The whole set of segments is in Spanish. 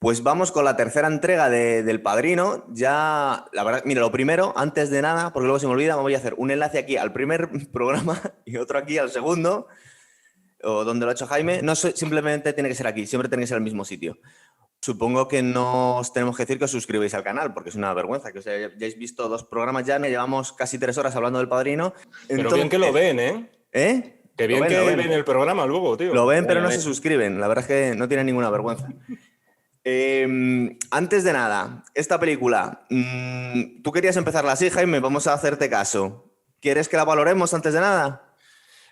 Pues vamos con la tercera entrega del Padrino. Ya, la verdad, mira, lo primero, antes de nada, porque luego se me olvida, me voy a hacer un enlace aquí al primer programa y otro aquí al segundo, o donde lo ha hecho Jaime. No simplemente tiene que ser aquí, siempre tiene que ser el mismo sitio. Supongo que no os tenemos que decir que os suscribáis al canal, porque es una vergüenza que os hayáis visto 2 programas ya, llevamos casi 3 horas hablando del Padrino. Pero bien que lo Entonces, ven, ¿eh? ¿eh? Que Lo bien ven, lo que ven. ven el programa luego, Lo tío. ven, Lo ven, pero lo no se ven. suscriben. La verdad es que no tienen ninguna vergüenza. Antes de nada, esta película, tú querías empezarla así, Jaime, vamos a hacerte caso. ¿Quieres que la valoremos antes de nada?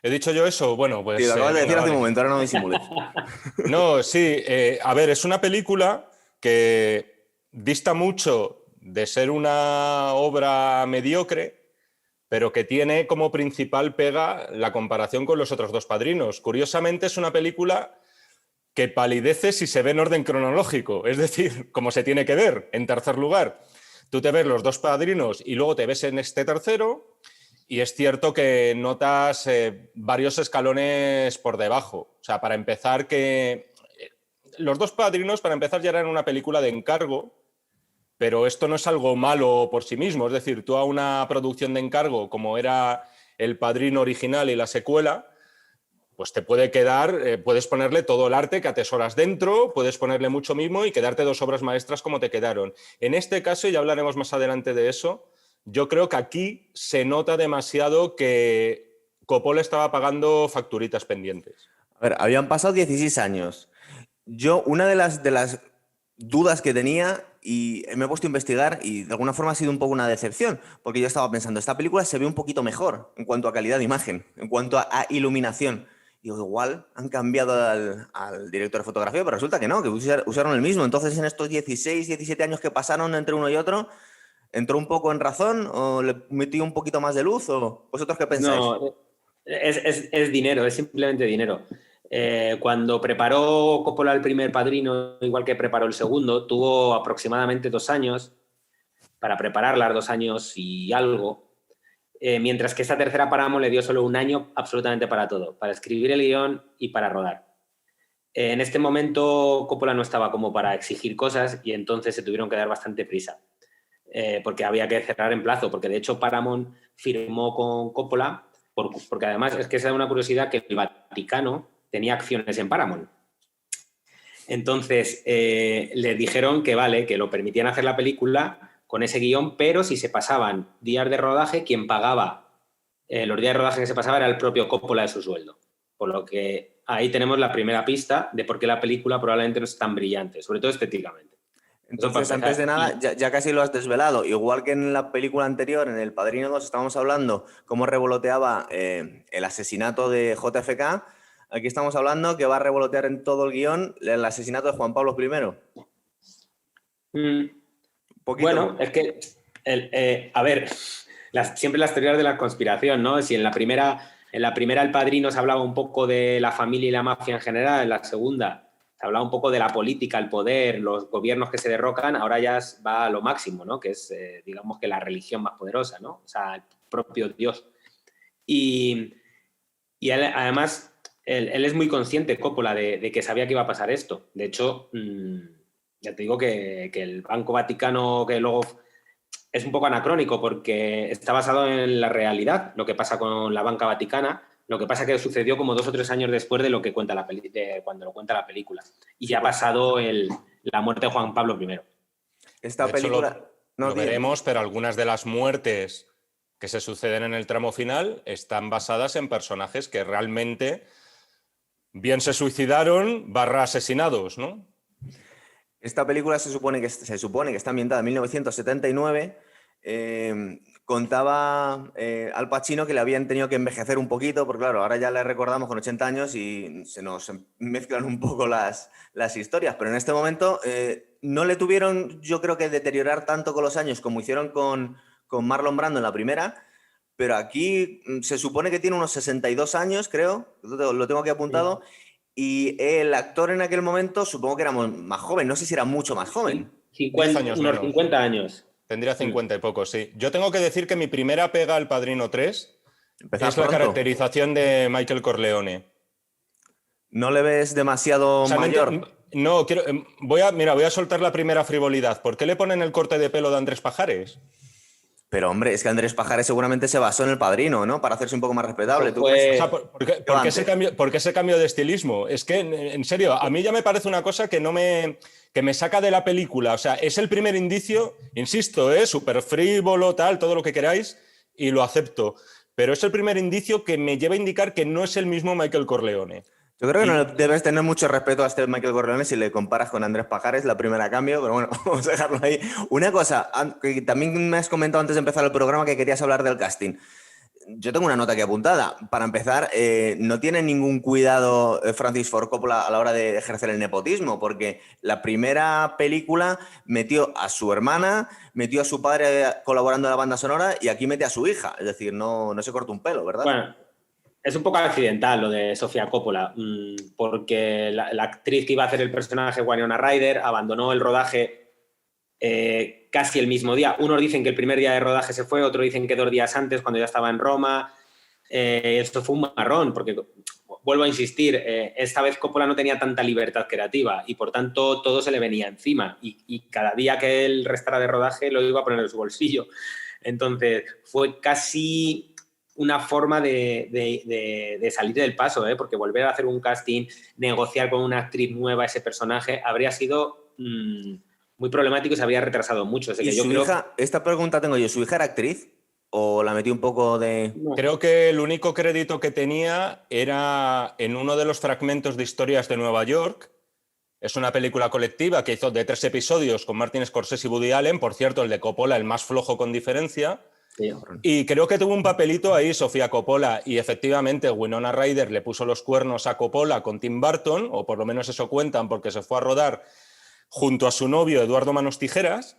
¿He dicho yo eso? Bueno, Sí, lo pues acabas de venga, decir hace un vale. momento, ahora no disimules. No, sí, a ver, es una película que dista mucho de ser una obra mediocre, pero que tiene como principal pega la comparación con los otros dos padrinos. Curiosamente, es una película que palidece si se ve en orden cronológico, es decir, como se tiene que ver. En tercer lugar, tú te ves los dos padrinos y luego te ves en este tercero, y es cierto que notas varios escalones por debajo. O sea, para empezar, que los dos padrinos, para empezar, ya eran una película de encargo, pero esto no es algo malo por sí mismo. Es decir, tú a una producción de encargo, como era El Padrino original y la secuela, pues te puede quedar, puedes ponerle todo el arte que atesoras dentro, puedes ponerle mucho mimo y quedarte dos obras maestras como te quedaron. En este caso, y ya hablaremos más adelante de eso, yo creo que aquí se nota demasiado que Coppola estaba pagando facturitas pendientes. A ver, habían pasado 16 años. Yo, una de las dudas que tenía, y me he puesto a investigar, y de alguna forma ha sido un poco una decepción, porque yo estaba pensando, esta película se ve un poquito mejor en cuanto a calidad de imagen, en cuanto a iluminación. Y digo, igual han cambiado al director de fotografía, pero resulta que no, que usaron el mismo. Entonces, en estos 16, 17 años que pasaron entre uno y otro, ¿entró un poco en razón o le metió un poquito más de luz? ¿O vosotros qué pensáis? No, es dinero, es simplemente dinero. Cuando preparó Coppola el primer Padrino, igual que preparó el segundo, tuvo aproximadamente 2 años para prepararlas, 2 años y algo. Mientras que esta tercera Paramount le dio solo un año absolutamente para todo, para escribir el guión y para rodar. En este momento Coppola no estaba como para exigir cosas y entonces se tuvieron que dar bastante prisa, porque había que cerrar en plazo, porque de hecho Paramount firmó con Coppola, porque además es que es una curiosidad que el Vaticano tenía acciones en Paramount. Entonces le dijeron que vale, que lo permitían hacer la película con ese guión, pero si se pasaban días de rodaje, quien pagaba los días de rodaje que se pasaba era el propio Coppola de su sueldo. Por lo que ahí tenemos la primera pista de por qué la película probablemente no es tan brillante, sobre todo estéticamente. Eso para Entonces, antes de empezar. nada, ya casi lo has desvelado. Igual que en la película anterior, en El Padrino 2, estábamos hablando cómo revoloteaba el asesinato de JFK. Aquí estamos hablando que va a revolotear en todo el guión el asesinato de Juan Pablo I. Mm, Poquito. bueno, es que, a ver, siempre las teorías de la conspiración, ¿no? Si en la primera El Padrino se hablaba un poco de la familia y la mafia en general, en la segunda se hablaba un poco de la política, el poder, los gobiernos que se derrocan, ahora ya va a lo máximo, ¿no? Que es, digamos que la religión más poderosa, ¿no? O sea, el propio Dios. Y, y él, además, él es muy consciente, Coppola, de que sabía que iba a pasar esto. De hecho, ya te digo que el Banco Vaticano, que luego es un poco anacrónico porque está basado en la realidad, lo que pasa con la banca vaticana, lo que pasa que sucedió como 2 o 3 años después de lo que cuenta cuando lo cuenta la película. Y Sí, ya ha porque pasado la muerte de Juan Pablo I. esta De hecho, película... No, lo di. veremos, pero algunas de las muertes que se suceden en el tramo final están basadas en personajes que realmente bien se suicidaron barra asesinados, ¿no? Esta película se supone que está ambientada en 1979. Contaba Al Pacino que le habían tenido que envejecer un poquito, porque claro, ahora ya le recordamos con 80 años y se nos mezclan un poco las historias, pero en este momento no le tuvieron, yo creo que deteriorar tanto con los años como hicieron con Marlon Brando en la primera, pero aquí se supone que tiene unos 62 años, creo, lo tengo aquí apuntado, y el actor en aquel momento supongo que era más joven, no sé si era mucho más joven. 10 años Unos menos. 50 años. Tendría 50 y pocos, sí. Yo tengo que decir que mi primera pega al Padrino 3 Empezar es la pronto. caracterización de Michael Corleone. ¿No le ves O demasiado sea, mayor? No, quiero, voy a soltar la primera frivolidad. ¿Por qué le ponen el corte de pelo de Andrés Pajares? Pero hombre, es que Andrés Pajares seguramente se basó en El Padrino, ¿no? Para hacerse un poco más respetable. Eso ¿Tú crees? O sea, fue... ¿por qué ese cambio de estilismo? Es que, en serio, a mí ya me parece una cosa que me saca de la película. O sea, es el primer indicio, insisto, súper frívolo, tal, todo lo que queráis, y lo acepto. Pero es el primer indicio que me lleva a indicar que no es el mismo Michael Corleone. Yo creo que no Y, debes tener mucho respeto a este Michael Corleone si le comparas con Andrés Pajares, la primera cambio, pero bueno, vamos a dejarlo ahí. Una cosa, que también me has comentado antes de empezar el programa que querías hablar del casting. Yo tengo una nota aquí apuntada. Para empezar, no tiene ningún cuidado Francis Ford Coppola a la hora de ejercer el nepotismo, porque la primera película metió a su hermana, metió a su padre colaborando en la banda sonora y aquí mete a su hija. Es decir, no se corta un pelo, ¿verdad? Bueno, es un poco accidental lo de Sofía Coppola, porque la actriz que iba a hacer el personaje, Winona Ryder, abandonó el rodaje casi el mismo día. Unos dicen que el primer día de rodaje se fue, otros dicen que 2 días antes, cuando ya estaba en Roma. Esto fue un marrón, porque, vuelvo a insistir, esta vez Coppola no tenía tanta libertad creativa y, por tanto, todo se le venía encima. Y cada día que él restara de rodaje lo iba a poner en su bolsillo. Entonces, fue casi una forma de salir del paso, porque volver a hacer un casting, negociar con una actriz nueva ese personaje, habría sido muy problemático y se habría retrasado mucho. Así Y que yo su creo... hija, esta pregunta tengo yo, ¿su hija era actriz? ¿O la metió un poco de...? No. creo que el único crédito que tenía era en uno de los fragmentos de Historias de Nueva York. Es una película colectiva que hizo de 3 episodios con Martin Scorsese y Woody Allen. Por cierto, el de Coppola, el más flojo con diferencia. Sí. Y creo que tuvo un papelito ahí Sofía Coppola. Y efectivamente, Winona Ryder le puso los cuernos a Coppola con Tim Burton, o por lo menos eso cuentan, porque se fue a rodar junto a su novio Eduardo Manos Tijeras.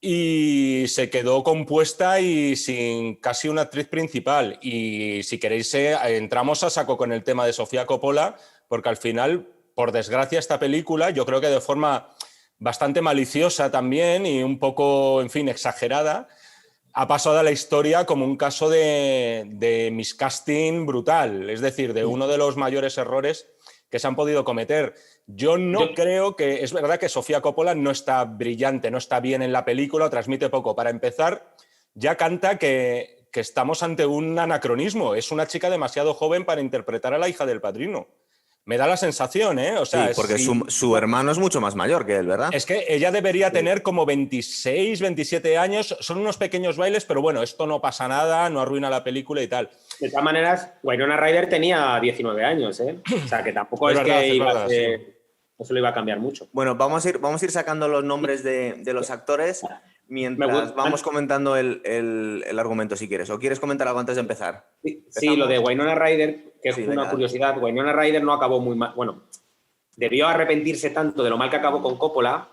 Y se quedó compuesta y sin casi una actriz principal. Y si queréis, entramos a saco con el tema de Sofía Coppola, porque al final, por desgracia, esta película, yo creo que de forma bastante maliciosa también y un poco, en fin, exagerada, ha pasado a la historia como un caso de miscasting brutal, es decir, de uno de los mayores errores que se han podido cometer. Yo no creo que... Es verdad que Sofía Coppola no está brillante, no está bien en la película, transmite poco. Para empezar, ya canta que estamos ante un anacronismo. Es una chica demasiado joven para interpretar a la hija del padrino. Me da la sensación, ¿eh? O sea, Sí, porque su hermano es mucho más mayor que él, ¿verdad? es que ella debería tener como 26, 27 años. Son unos pequeños bailes, pero bueno, esto no pasa nada, no arruina la película y tal. De todas maneras, Winona Ryder tenía 19 años, ¿eh? O sea, que tampoco Es es verdad, que es iba verdad, a ser... Eso lo iba a cambiar mucho. Bueno, vamos a ir sacando los nombres de los actores mientras vamos comentando el argumento, si quieres. ¿O quieres comentar algo antes de empezar? Sí, lo de Winona Ryder, que Sí, es venga, una curiosidad. Winona Ryder no acabó muy mal. Bueno, debió arrepentirse tanto de lo mal que acabó con Coppola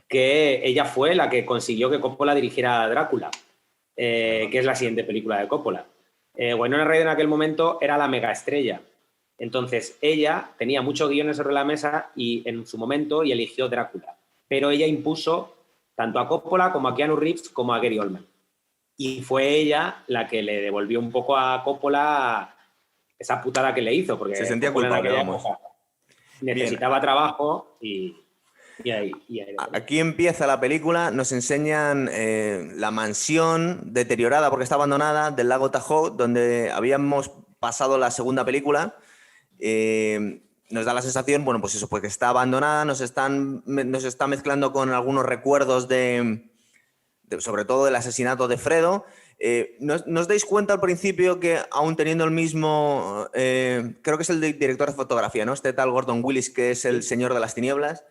que ella fue la que consiguió que Coppola dirigiera Drácula, que es la siguiente película de Coppola. Winona Ryder en aquel momento era la mega estrella. Entonces, ella tenía muchos guiones sobre la mesa y en su momento y eligió Drácula. Pero ella impuso tanto a Coppola como a Keanu Reeves como a Gary Oldman. Y fue ella la que le devolvió un poco a Coppola esa putada que le hizo, porque Se sentía Coppola en culpable, aquella vamos. época necesitaba trabajo y ahí lo tenía. Aquí empieza la película, nos enseñan la mansión deteriorada porque está abandonada del lago Tahoe, donde habíamos pasado la segunda película. Nos da la sensación, bueno, pues eso, pues que está abandonada, nos está mezclando con algunos recuerdos sobre todo del asesinato de Fredo. ¿Nos dais cuenta al principio que aún teniendo el mismo, creo que es el director de fotografía, ¿no? Este tal Gordon Willis, que es el señor de las tinieblas,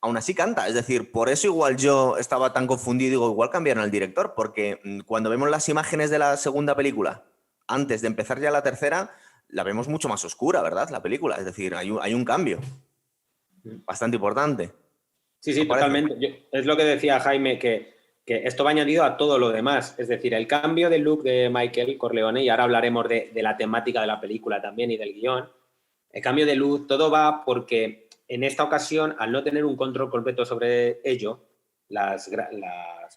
aún así canta? Es decir, por eso igual yo estaba tan confundido, digo, igual cambiaron al director, porque cuando vemos las imágenes de la segunda película, antes de empezar ya la tercera, la vemos mucho más oscura, ¿verdad? La película, es decir, hay un cambio bastante importante. Sí, sí, ¿No parece? totalmente. Es lo que decía Jaime, que esto va añadido a todo lo demás. Es decir, el cambio de look de Michael Corleone, y ahora hablaremos de la temática de la película también y del guión, el cambio de look, todo va porque en esta ocasión, al no tener un control completo sobre ello, las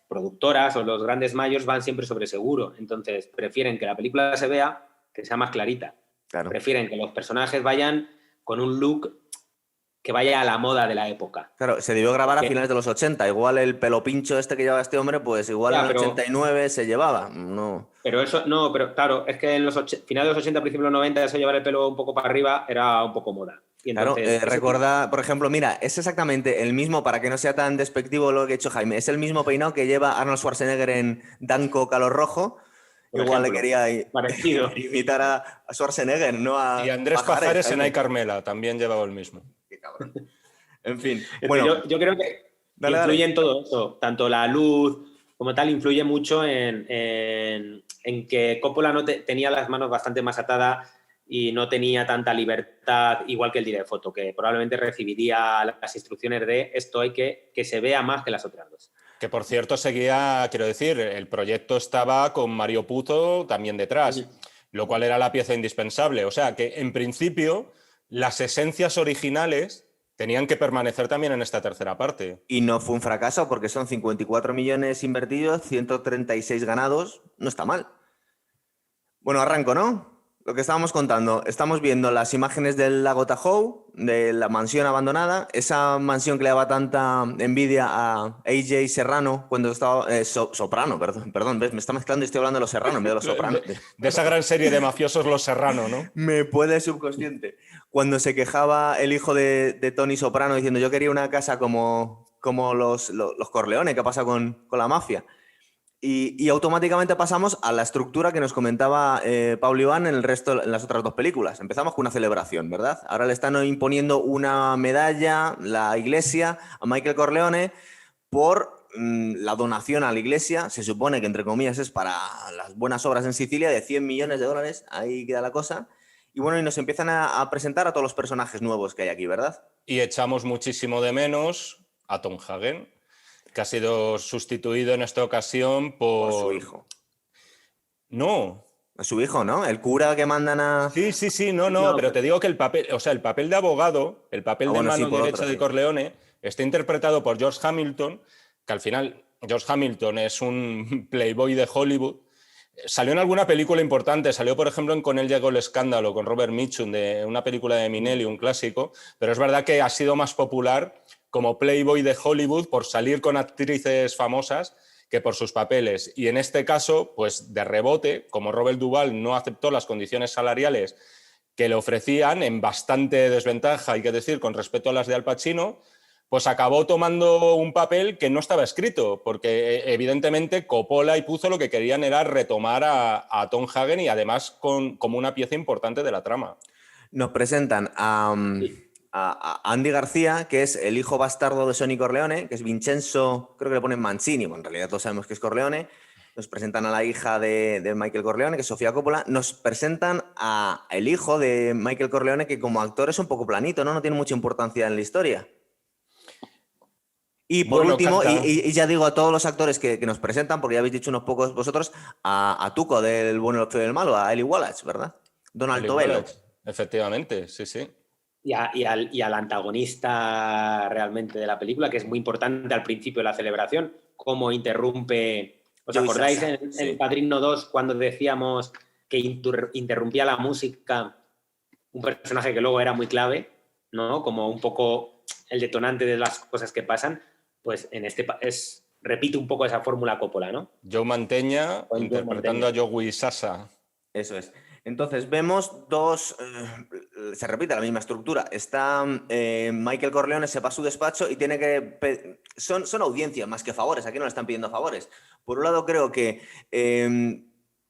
productoras o los grandes mayors van siempre sobre seguro. Entonces, prefieren que la película se vea, que sea más clarita. Claro. Prefieren que los personajes vayan con un look que vaya a la moda de la época. Claro, se debió grabar a finales de los 80. Igual el pelo pincho este que llevaba este hombre, pues igual Ya, en el pero- 89 se llevaba. No. Pero eso, no, pero claro, es que en los finales de los 80, principios de los 90, eso llevar el pelo un poco para arriba era un poco moda. Y Claro, entonces, recuerda, por ejemplo, mira, es exactamente el mismo, para que no sea tan despectivo lo que ha hecho Jaime, es el mismo peinado que lleva Arnold Schwarzenegger en Danco Calor Rojo. por Igual le ejemplo, quería parecido. imitar a Schwarzenegger, no a Y Andrés Pajares en Jaime. Ay Carmela también llevaba el mismo. Qué cabrón. En fin, Entonces, bueno, yo creo que dale, influye dale. en todo eso, tanto la luz como tal, influye mucho en que Coppola no tenía las manos bastante más atadas y no tenía tanta libertad, igual que el director de foto, que probablemente recibiría las instrucciones de esto hay que se vea más que las otras dos. Que por cierto seguía, quiero decir, el proyecto estaba con Mario Puzo también detrás, lo cual era la pieza indispensable. O sea que en principio las esencias originales tenían que permanecer también en esta tercera parte. Y no fue un fracaso porque son 54 millones invertidos, 136 ganados, no está mal. Bueno, arranco, ¿no? Lo que estábamos contando, estamos viendo las imágenes del lago Tahoe, de la mansión abandonada, esa mansión que le daba tanta envidia a AJ Serrano cuando estaba... Soprano, perdón, ¿ves? Me está mezclando y estoy hablando de los Serrano en vez de los Soprano. De esa gran serie de mafiosos Los Serrano, ¿no? Me puede subconsciente. Cuando se quejaba el hijo de Tony Soprano diciendo yo quería una casa como los Corleone, que pasa con la mafia. Y automáticamente pasamos a la estructura que nos comentaba Pablo Iván en en las otras dos películas. Empezamos con una celebración, ¿verdad? Ahora le están imponiendo una medalla, la iglesia, a Michael Corleone por la donación a la iglesia. Se supone que, entre comillas, es para las buenas obras en Sicilia de 100 millones de dólares. Ahí queda la cosa. Y bueno, y nos empiezan a presentar a todos los personajes nuevos que hay aquí, ¿verdad? Y echamos muchísimo de menos a Tom Hagen, que ha sido sustituido en esta ocasión Por por... su hijo. No. A su hijo, ¿no? El cura que mandan a... Sí, no, No, pero te digo que el papel, o sea, el papel de abogado, el papel de bueno, sí, mano por derecha otro, de sí. Corleone, está interpretado por George Hamilton, que al final George Hamilton es un playboy de Hollywood. Salió en alguna película importante, salió por ejemplo en Con él llegó el escándalo, con Robert Mitchum, de una película de Minelli, un clásico, pero es verdad que ha sido más popular como playboy de Hollywood por salir con actrices famosas que por sus papeles. Y en este caso, pues de rebote, como Robert Duvall no aceptó las condiciones salariales que le ofrecían, en bastante desventaja, hay que decir, con respecto a las de Al Pacino, pues acabó tomando un papel que no estaba escrito, porque evidentemente Coppola y Puzo lo que querían era retomar a Tom Hagen y además como una pieza importante de la trama. Nos presentan a Andy García, que es el hijo bastardo de Sonny Corleone, que es Vincenzo, creo que le ponen Mancini, bueno, en realidad todos sabemos que es Corleone. Nos presentan a la hija de Michael Corleone, que es Sofía Coppola. Nos presentan a el hijo de Michael Corleone, que como actor es un poco planito, ¿no? No tiene mucha importancia en la historia. Y por Bueno, último, canta. y ya digo a todos los actores que nos presentan, porque ya habéis dicho unos pocos vosotros, a Tuco del bueno, el feo y el malo, a Eli Wallach, ¿verdad? Donald Eli Tobelo. Wallach, efectivamente, sí. Y al antagonista realmente de la película, que es muy importante al principio de la celebración, cómo interrumpe... ¿Os Joey acordáis Sasa, en sí. Padrino 2 cuando decíamos que interrumpía la música un personaje que luego era muy clave, ¿no? Como un poco el detonante de las cosas que pasan, pues en repite un poco esa fórmula Coppola, ¿no? Joe Mantegna Joe interpretando Mantegna. a Joey Sasa. Eso es. Entonces vemos dos, se repite la misma estructura. Está Michael Corleone, se va a su despacho y tiene que... Son audiencias más que favores, aquí no le están pidiendo favores. Por un lado creo que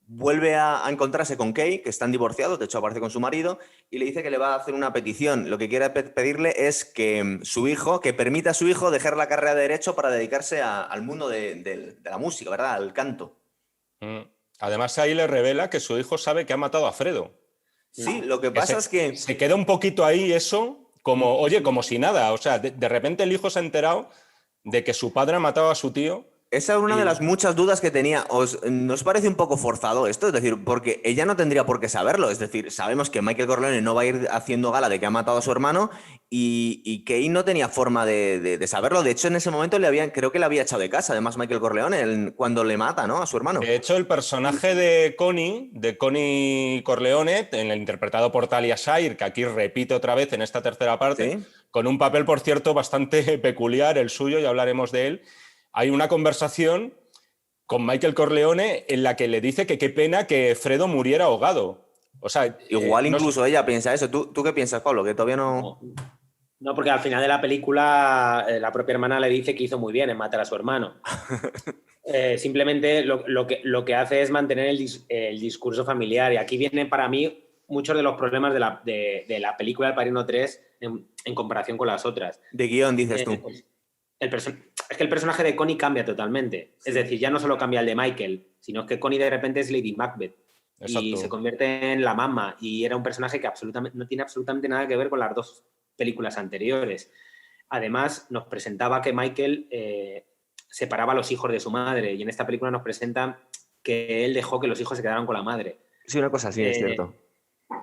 vuelve a encontrarse con Kay, que están divorciados, de hecho aparece con su marido, y le dice que le va a hacer una petición. Lo que quiere pedirle es que su hijo, que permita a su hijo dejar la carrera de Derecho para dedicarse al mundo de la música, ¿verdad? Al canto. Además ahí le revela que su hijo sabe que ha matado a Fredo. Sí, lo que pasa es que... Se queda un poquito ahí eso, como, oye, como si nada. O sea, de repente el hijo se ha enterado de que su padre ha matado a su tío Esa es una de las muchas dudas que tenía. ¿No os parece un poco forzado esto? Es decir, porque ella no tendría por qué saberlo. Es decir, sabemos que Michael Corleone no va a ir haciendo gala de que ha matado a su hermano y Kane no tenía forma de saberlo. De hecho, en ese momento creo que le había echado de casa, además, Michael Corleone, cuando le mata, ¿no?, a su hermano. De hecho, el personaje de Connie Corleone, interpretado por Talia Shire, que aquí repite otra vez en esta tercera parte, ¿Sí? con un papel, por cierto, bastante peculiar, el suyo, ya hablaremos de él. Hay una conversación con Michael Corleone en la que le dice que qué pena que Fredo muriera ahogado. O sea, Igual no incluso ella piensa eso. ¿Tú qué piensas, Pablo? Que todavía no... No, porque al final de la película la propia hermana le dice que hizo muy bien en matar a su hermano. Simplemente lo que hace es mantener el discurso familiar. Y aquí vienen para mí muchos de los problemas de la película El Padrino 3 en comparación con las otras. De guión, dices tú. Es que el personaje de Connie cambia totalmente. Sí. Es decir, ya no solo cambia el de Michael, sino que Connie de repente es Lady Macbeth. Exacto. Y se convierte en la mamá. Y era un personaje que no tiene absolutamente nada que ver con las dos películas anteriores. Además, nos presentaba que Michael separaba a los hijos de su madre. Y en esta película nos presentan que él dejó que los hijos se quedaran con la madre. Sí, una cosa así, es cierto.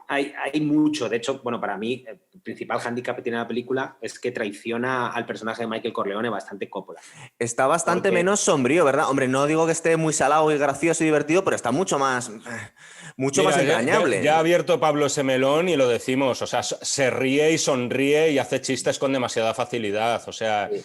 Hay mucho. De hecho, bueno, para mí, el principal hándicap que tiene la película es que traiciona al personaje de Michael Corleone bastante Coppola. Está bastante menos sombrío, ¿verdad? Hombre, no digo que esté muy salado y gracioso y divertido, pero está mucho más entrañable. Ya ha abierto Pablo ese melón y lo decimos. O sea, se ríe y sonríe y hace chistes con demasiada facilidad. O sea... Sí.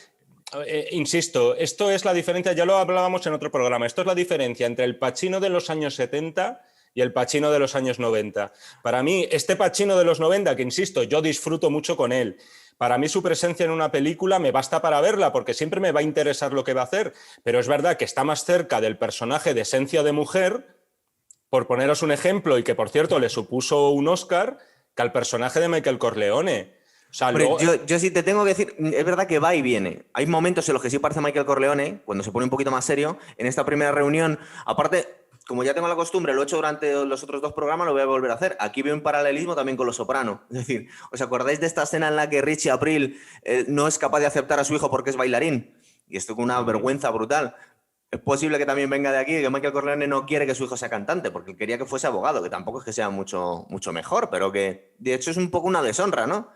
Insisto, esto es la diferencia, ya lo hablábamos en otro programa, esto es la diferencia entre el Pacino de los años 70 y el Pacino de los años 90. Para mí, este Pacino de los 90, que insisto, yo disfruto mucho con él, para mí su presencia en una película me basta para verla, porque siempre me va a interesar lo que va a hacer, pero es verdad que está más cerca del personaje de esencia de mujer, por poneros un ejemplo, y que por cierto le supuso un Oscar, que al personaje de Michael Corleone. O sea, luego... yo sí te tengo que decir, es verdad que va y viene. Hay momentos en los que sí parece Michael Corleone, cuando se pone un poquito más serio. En esta primera reunión, aparte, como ya tengo la costumbre, lo he hecho durante los otros dos programas, lo voy a volver a hacer. Aquí veo un paralelismo también con Los Soprano. Es decir, ¿os acordáis de esta escena en la que Richie Aprile no es capaz de aceptar a su hijo porque es bailarín? Y esto con una vergüenza brutal. Es posible que también venga de aquí, que Michael Corleone no quiere que su hijo sea cantante, porque él quería que fuese abogado, que tampoco es que sea mucho mejor, pero que de hecho es un poco una deshonra, ¿no?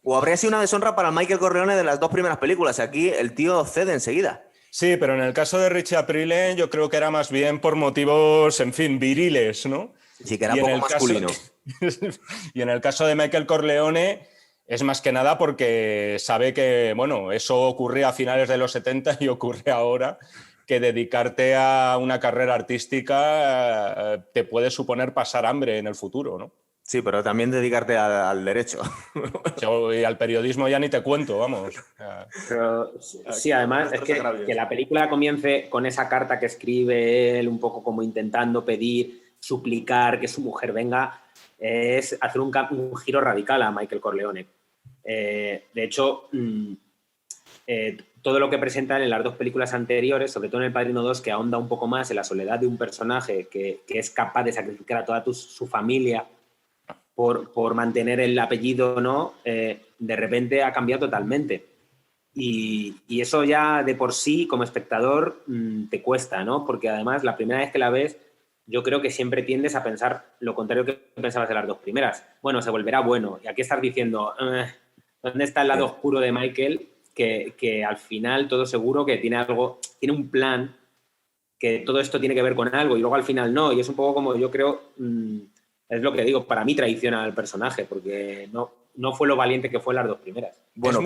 O habría sido una deshonra para Michael Corleone de las dos primeras películas. Aquí el tío cede enseguida. Sí, pero en el caso de Richie Aprile yo creo que era más bien por motivos, en fin, viriles, ¿no? Sí, que era un poco masculino. Y en el caso de Michael Corleone es más que nada porque sabe que, bueno, eso ocurría a finales de los 70 y ocurre ahora, que dedicarte a una carrera artística te puede suponer pasar hambre en el futuro, ¿no? Sí, pero también dedicarte al derecho. Y al periodismo ya ni te cuento, vamos. Pero, sí, además es que la película comience con esa carta que escribe él, un poco como intentando pedir, suplicar que su mujer venga, es hacer un giro radical a Michael Corleone. De hecho, todo lo que presentan en las dos películas anteriores, sobre todo en El Padrino 2, que ahonda un poco más en la soledad de un personaje que es capaz de sacrificar a toda su familia por mantener el apellido, ¿no? De repente ha cambiado totalmente. Y eso ya de por sí, como espectador, te cuesta, ¿no? Porque además, la primera vez que la ves, yo creo que siempre tiendes a pensar lo contrario que pensabas de las dos primeras. Bueno, se volverá bueno. Y aquí estás diciendo, ¿dónde está el lado oscuro de Michael? Que al final, todo seguro que tiene tiene un plan, que todo esto tiene que ver con algo, y luego al final no. Y es un poco como, yo creo... es lo que digo, para mí traiciona al personaje, porque no fue lo valiente que fue las dos primeras. Bueno,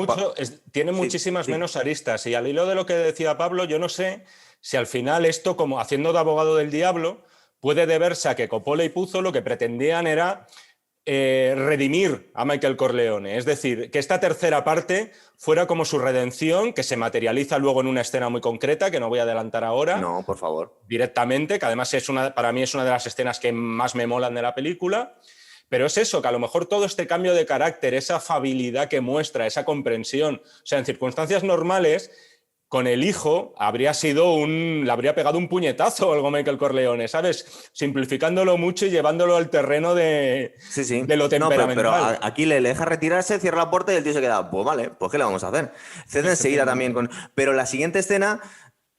tiene muchísimas menos aristas, y al hilo de lo que decía Pablo, yo no sé si al final esto, como haciendo de abogado del diablo, puede deberse a que Coppola y Puzo lo que pretendían era redimir a Michael Corleone, es decir, que esta tercera parte fuera como su redención, que se materializa luego en una escena muy concreta, que no voy a adelantar ahora. No, por favor. Directamente, que además para mí es una de las escenas que más me molan de la película, pero es eso, que a lo mejor todo este cambio de carácter, esa afabilidad que muestra, esa comprensión, o sea, en circunstancias normales, con el hijo le habría pegado un puñetazo o algo Michael Corleone, ¿sabes? Simplificándolo mucho y llevándolo al terreno de lo temperamental. No, pero aquí le deja retirarse, cierra la puerta y el tío se queda, pues vale, pues ¿qué le vamos a hacer? Cede enseguida también con... Pero la siguiente escena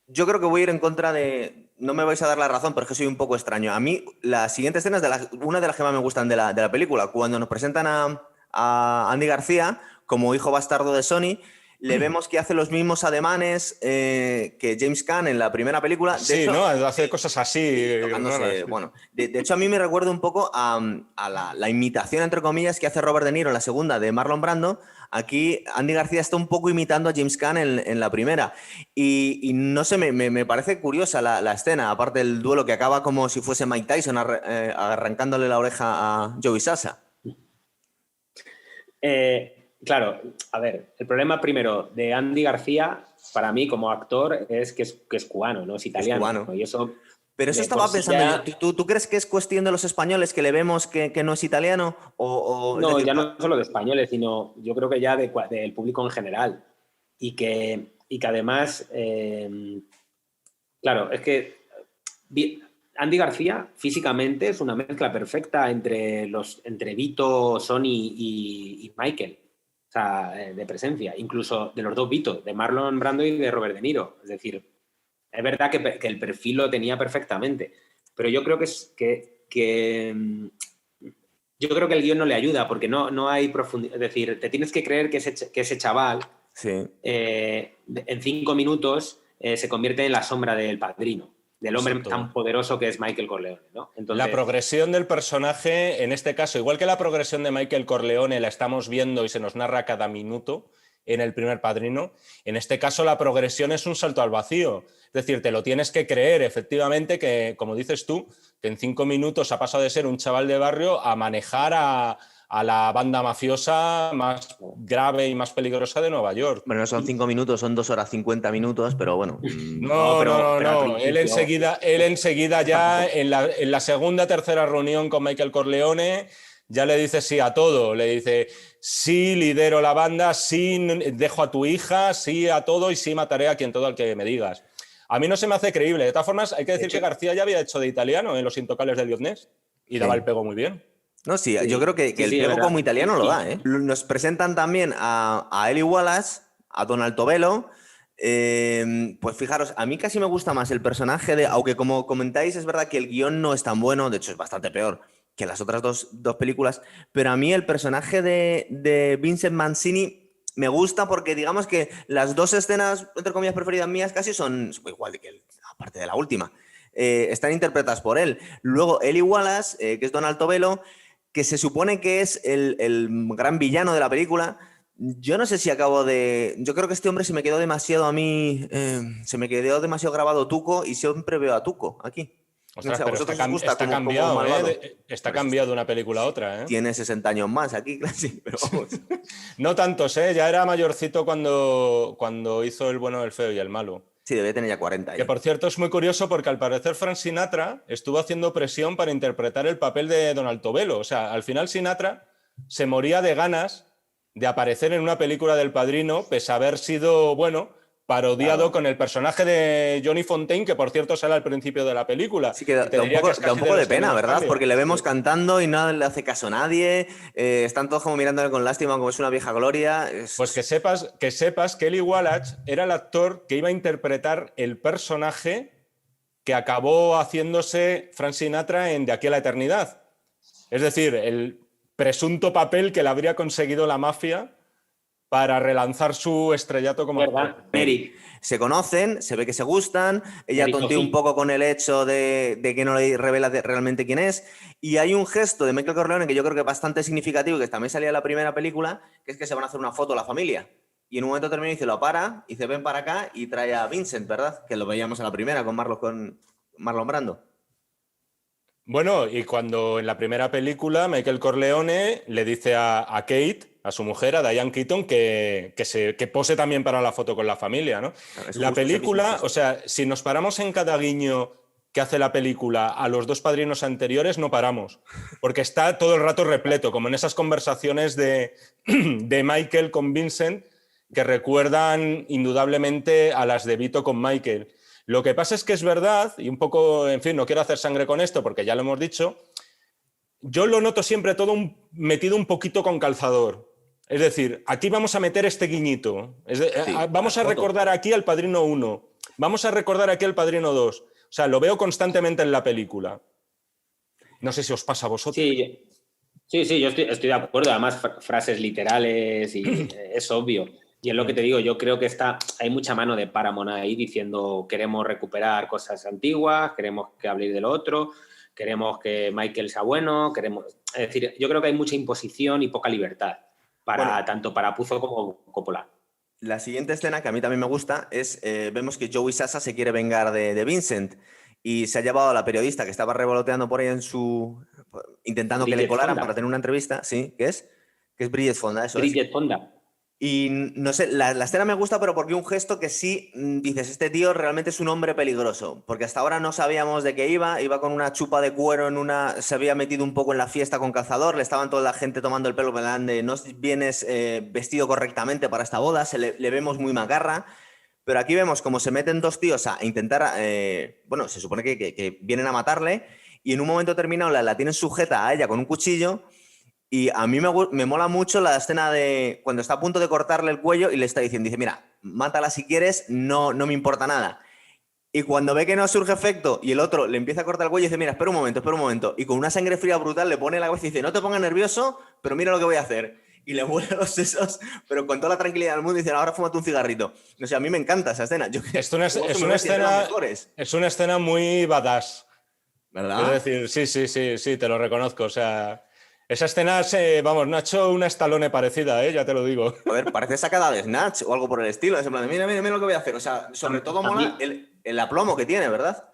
Yo creo que voy a ir en contra de... No me vais a dar la razón, pero es que soy un poco extraño. A mí, la siguiente escena es una de las que más me gustan de la película. Cuando nos presentan a Andy García como hijo bastardo de Sony, le vemos que hace los mismos ademanes que James Caan en la primera película. De Sí, hecho, ¿no? Hace cosas así. tocándose, raras. bueno, de hecho a mí me recuerda un poco a la imitación, entre comillas, que hace Robert De Niro en la segunda de Marlon Brando. Aquí Andy García está un poco imitando a James Caan en la primera. Y no sé, me parece curiosa la escena, aparte del duelo que acaba como si fuese Mike Tyson arrancándole la oreja a Joey Sasa. Claro, a ver, el problema primero de Andy García, para mí como actor, es que es cubano, no es italiano. cubano. Y eso, Pero eso de por estaba sí pensando ya- yo. ¿Tú crees que es cuestión de los españoles que le vemos que no es italiano? Es No, decir, ya no solo de españoles, sino yo creo que ya del público en general. Y que además, claro, es que Andy García físicamente es una mezcla perfecta entre Vito, Sony y Michael. O sea, de presencia. Incluso de los dos Vito, de Marlon Brando y de Robert De Niro. Es decir, es verdad que el perfil lo tenía perfectamente. Pero yo creo yo creo que el guión no le ayuda porque no hay profundidad. Es decir, te tienes que creer que ese chaval sí. en 5 minutos se convierte en la sombra del padrino, del hombre Exacto. tan poderoso que es Michael Corleone, ¿no? Entonces, La progresión del personaje, en este caso, igual que la progresión de Michael Corleone la estamos viendo y se nos narra cada minuto en El primer Padrino, en este caso la progresión es un salto al vacío. Es decir, te lo tienes que creer, efectivamente, que, como dices tú, que en 5 minutos ha pasado de ser un chaval de barrio a manejar a la banda mafiosa más grave y más peligrosa de Nueva York. Bueno, no son 5 minutos, son 2 horas 50 minutos, pero bueno. No, pero al No. Él enseguida ya en la segunda, tercera reunión con Michael Corleone ya le dice sí a todo. Le dice sí, lidero la banda, sí, dejo a tu hija, sí a todo y sí mataré a quien todo al que me digas. A mí no se me hace creíble. De todas formas, hay que decir que García ya había hecho de italiano en Los Intocables de Liotnés y daba el pego muy bien. No, sí, Sí, yo creo que el sí, es pego verdad. como italiano lo da, ¿eh? Nos presentan también a Eli Wallace, a Don Altobello. Pues fijaros, a mí casi me gusta más el personaje aunque como comentáis, es verdad que el guión no es tan bueno, de hecho es bastante peor que las otras dos películas, pero a mí el personaje de Vincent Mancini me gusta porque digamos que las dos escenas, entre comillas, preferidas mías casi son igual de que aparte de la última. Están interpretadas por él. Luego Eli Wallace, que es Don Altobello, que se supone que es el gran villano de la película. Yo no sé si acabo de... Yo creo que este hombre se me quedó demasiado a mí... se me quedó demasiado grabado Tuco y siempre veo a Tuco aquí. No Ostras, sé, ¿a pero vosotros os gusta está como cambiado, malvado? Está Por eso cambiado de una película a otra, ¿eh? tiene 60 años más aquí, casi, pero vamos. No tantos, ¿eh? Ya era mayorcito cuando hizo El bueno, el feo y el malo. Sí, debe tener ya 40 Que ahí. por cierto es muy curioso porque al parecer Frank Sinatra estuvo haciendo presión para interpretar el papel de Don Altobello. O sea, al final Sinatra se moría de ganas de aparecer en una película del Padrino, pese a haber sido, bueno, parodiado Claro. con el personaje de Johnny Fontaine, que por cierto sale al principio de la película. Sí, que Y te da diría que es da un casi poco de los que pena, menos ¿verdad? cambia. Porque le vemos cantando y no le hace caso a nadie. Están todos como mirándole con lástima, como es una vieja gloria. Pues que sepas que Eli Wallach era el actor que iba a interpretar el personaje que acabó haciéndose Frank Sinatra en De aquí a la eternidad. Es decir, el presunto papel que le habría conseguido la mafia para relanzar su estrellato como actor. ¿Verdad? Eric. Se conocen, se ve que se gustan, ella Mérito tontea un sí. poco con el hecho de que no le revela realmente quién es, y hay un gesto de Michael Corleone que yo creo que es bastante significativo, que también salía en la primera película, que es que se van a hacer una foto la familia, y en un momento termina y dice, lo para, y dice, ven para acá, y trae a Vincent, ¿verdad? Que lo veíamos en la primera con Marlon Brando. Bueno, y cuando en la primera película Michael Corleone le dice a Kate, a su mujer, a Diane Keaton, que pose también para la foto con la familia, ¿no? Es La justo ese mismo película, gesto. o sea, si nos paramos en cada guiño que hace la película a los dos padrinos anteriores, no paramos, porque está todo el rato repleto, como en esas conversaciones de Michael con Vincent, que recuerdan indudablemente a las de Vito con Michael. Lo que pasa es que es verdad, y un poco, en fin, no quiero hacer sangre con esto porque ya lo hemos dicho, yo lo noto siempre todo metido un poquito con calzador. Es decir, aquí vamos a meter este guiñito. Vamos a la foto. recordar aquí al Padrino 1. vamos a recordar aquí El Padrino 2. O sea, lo veo constantemente en la película. No sé si os pasa a vosotros. Sí, yo estoy de acuerdo. Además, frases literales y es obvio. Y es lo que te digo, yo creo que hay mucha mano de Paramount ahí diciendo queremos recuperar cosas antiguas, queremos que hable de lo otro, queremos que Michael sea bueno, Es decir, yo creo que hay mucha imposición y poca libertad, tanto para Puzo como Coppola. La siguiente escena, que a mí también me gusta, es vemos que Joey Sasa se quiere vengar de Vincent y se ha llevado a la periodista que estaba revoloteando por ahí intentando que le Bridget colaran Fonda. para tener una entrevista. Sí, ¿qué es? Que es Bridget Fonda, eso es. Bridget Fonda. Y no sé, la escena me gusta, pero porque un gesto que sí dices, este tío realmente es un hombre peligroso, porque hasta ahora no sabíamos de qué iba con una chupa de cuero se había metido un poco en la fiesta con calzador, le estaban toda la gente tomando el pelo, de no vienes vestido correctamente para esta boda, le vemos muy macarra, pero aquí vemos como se meten dos tíos a intentar, bueno, se supone que vienen a matarle, y en un momento determinado la tienen sujeta a ella con un cuchillo. Y a mí me mola mucho la escena de cuando está a punto de cortarle el cuello y le está diciendo, dice, mira, mátala si quieres, no me importa nada. Y cuando ve que no surge efecto y el otro le empieza a cortar el cuello, dice, mira, espera un momento. Y con una sangre fría brutal le pone la cabeza y dice, no te pongas nervioso, pero mira lo que voy a hacer. Y le vuelve los sesos, pero con toda la tranquilidad del mundo, y dice, ahora fúmate un cigarrito. O sea, a mí me encanta esa escena. Es una escena muy badass. ¿Verdad? Es decir, sí, te lo reconozco. O sea, esa escena, vamos, no ha hecho una Stallone parecida, ya te lo digo. A ver, parece sacada de Snatch o algo por el estilo. Es en plan de, mira lo que voy a hacer. O sea, sobre todo mola el aplomo que tiene, ¿verdad?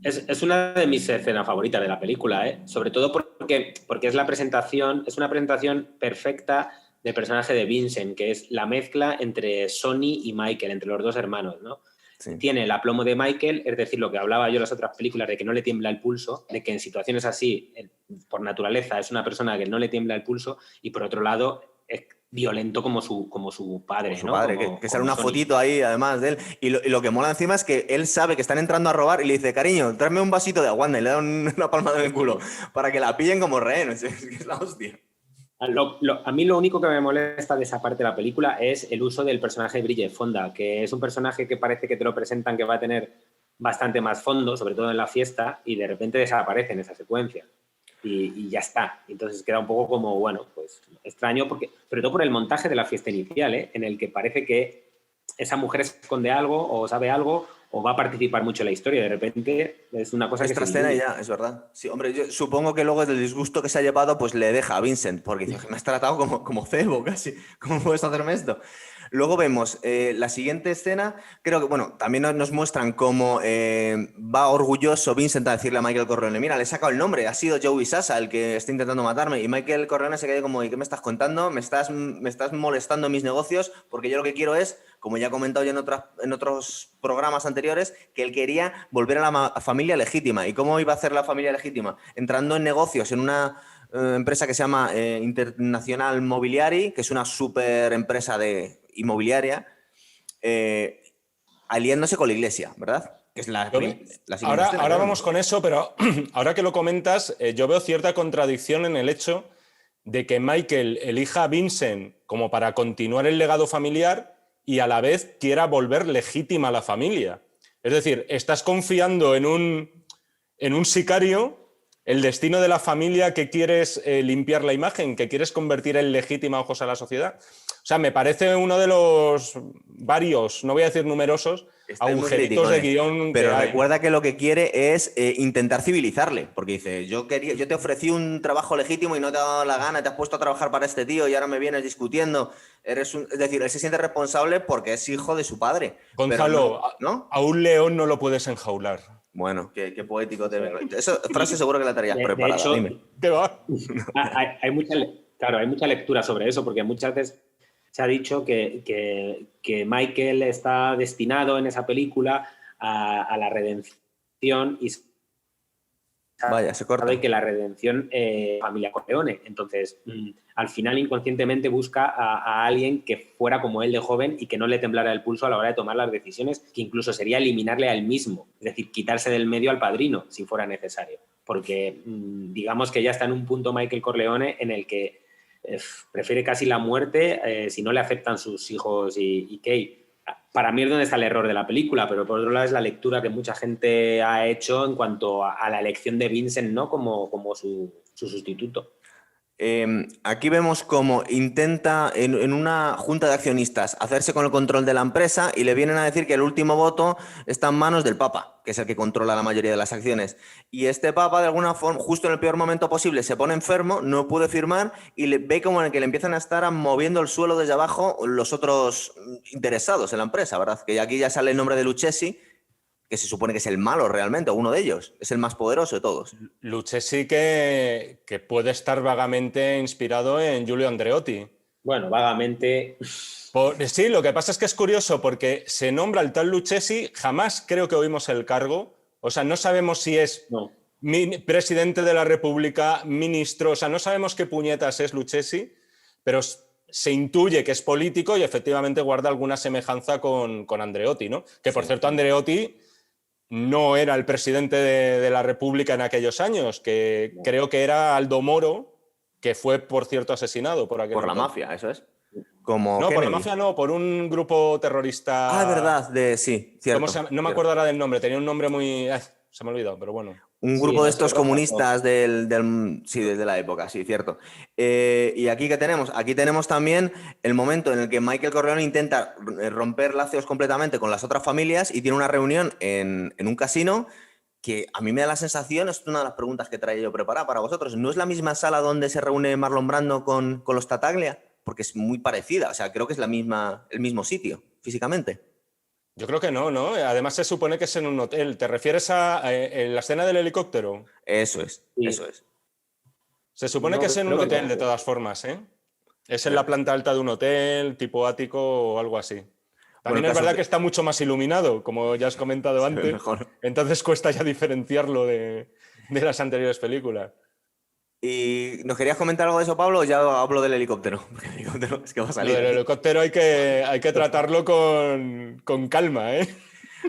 Es una de mis escenas favoritas de la película, sobre todo porque es una presentación perfecta del personaje de Vincent, que es la mezcla entre Sonny y Michael, entre los dos hermanos, ¿no? Sí. Tiene el aplomo de Michael, es decir, lo que hablaba yo en las otras películas, de que no le tiembla el pulso, de que en situaciones así, por naturaleza, es una persona que no le tiembla el pulso, y por otro lado, es violento como su padre. Como su ¿no? padre, que sale una fotito ahí, además de él. Y lo que mola encima es que él sabe que están entrando a robar y le dice, cariño, tráeme un vasito de aguanta, y le da una palmada en el culo para que la pillen como rehén. Es que es la hostia. A mí lo único que me molesta de esa parte de la película es el uso del personaje de Bridget Fonda, que es un personaje que parece que te lo presentan que va a tener bastante más fondo, sobre todo en la fiesta, y de repente desaparece en esa secuencia. Y ya está. Entonces queda un poco como, bueno, pues extraño, sobre todo por el montaje de la fiesta inicial, en el que parece que esa mujer esconde algo o sabe algo o va a participar mucho en la historia. De repente es una cosa que se escena y ya, es verdad. Sí, hombre, yo supongo que luego del disgusto que se ha llevado, pues le deja a Vincent, porque dice, me has tratado como cebo casi. ¿Cómo puedes hacerme esto? Luego vemos la siguiente escena, creo que, bueno, también nos muestran cómo va orgulloso Vincent a decirle a Michael Corleone, mira, le he sacado el nombre, ha sido Joey Sasa el que está intentando matarme, y Michael Corleone se queda como, ¿y qué me estás contando? ¿Me estás molestando en mis negocios? Porque yo lo que quiero es, como ya he comentado ya en otros programas anteriores, que él quería volver a la familia legítima. ¿Y cómo iba a hacer la familia legítima? Entrando en negocios, en una empresa que se llama International Mobiliary, que es una súper empresa inmobiliaria, aliándose con la iglesia, ¿verdad? Que es la ahora vamos con eso, pero ahora que lo comentas, yo veo cierta contradicción en el hecho de que Michael elija a Vincent como para continuar el legado familiar y a la vez quiera volver legítima a la familia. Es decir, estás confiando en un sicario el destino de la familia que quieres limpiar la imagen, que quieres convertir en legítima a ojos a la sociedad. O sea, me parece uno de los varios, no voy a decir numerosos, agujeritos de guión. Pero recuerda que lo que quiere es intentar civilizarle, porque dice, yo te ofrecí un trabajo legítimo y no te ha dado la gana, te has puesto a trabajar para este tío y ahora me vienes discutiendo. Es decir, él se siente responsable porque es hijo de su padre. Gonzalo, ¿no? A un león no lo puedes enjaular. Bueno, qué poético te veo. Esa frase seguro que la traías preparada. De hecho, dime. ¿Qué va? Hay mucha lectura sobre eso, porque muchas veces se ha dicho que Michael está destinado en esa película a la redención y vaya, se corta. sabe que la redención familia Corleone. Entonces, al final inconscientemente busca a alguien que fuera como él de joven y que no le temblara el pulso a la hora de tomar las decisiones, que incluso sería eliminarle a él mismo, es decir, quitarse del medio al padrino si fuera necesario. Porque digamos que ya está en un punto Michael Corleone en el que prefiere casi la muerte si no le afectan sus hijos y Kay. para mí es donde está el error de la película, pero por otro lado es la lectura que mucha gente ha hecho en cuanto a la elección de Vincent, ¿no? Como su sustituto. Aquí vemos cómo intenta en una junta de accionistas hacerse con el control de la empresa y le vienen a decir que el último voto está en manos del Papa, que es el que controla la mayoría de las acciones. Y este Papa, de alguna forma, justo en el peor momento posible, se pone enfermo, no puede firmar y ve como en el que le empiezan a estar moviendo el suelo desde abajo los otros interesados en la empresa, ¿verdad? Que aquí ya sale el nombre de Lucchesi, que se supone que es el malo realmente, o uno de ellos, es el más poderoso de todos. Lucchesi que puede estar vagamente inspirado en Giulio Andreotti. Bueno, vagamente. Sí, lo que pasa es que es curioso porque se nombra el tal Lucchesi, jamás creo que oímos el cargo, o sea, no sabemos si es presidente de la República, ministro, o sea, no sabemos qué puñetas es Lucchesi, pero se intuye que es político y efectivamente guarda alguna semejanza con Andreotti, ¿no? Que por cierto, Andreotti no era el presidente de la República en aquellos años, que creo que era Aldo Moro, que fue, por cierto, asesinado por aquel Por la entonces. mafia, eso es. Como No, por la Kennedy. mafia no, por un grupo terrorista. Ah, es verdad, sí, cierto. ¿Cómo se llama? No me cierto. acuerdo ahora del nombre, tenía un nombre muy... se me ha olvidado, pero bueno. Un grupo de estos comunistas sí, de la época, sí, cierto. ¿Y aquí qué tenemos? Aquí tenemos también el momento en el que Michael Corleone intenta romper lazos completamente con las otras familias y tiene una reunión en un casino que a mí me da la sensación, esto es una de las preguntas que traía yo preparada para vosotros, ¿no es la misma sala donde se reúne Marlon Brando con los Tartaglia? Porque es muy parecida, o sea, creo que es el mismo sitio, físicamente. Yo creo que no, ¿no? Además se supone que es en un hotel. ¿Te refieres a la escena del helicóptero? Eso es, Sí. eso es. Se supone No, que es en un creo que hotel, no. de todas formas, ¿eh? Es en la planta alta de un hotel, tipo ático o algo así. También Bueno, es verdad que está mucho más iluminado, como ya has comentado se ve antes. mejor. Entonces cuesta ya diferenciarlo de las anteriores películas. ¿Y nos querías comentar algo de eso, Pablo? O ya hablo del helicóptero. Porque el helicóptero es que va a Lo salir del aquí. helicóptero hay que tratarlo con calma, ¿eh?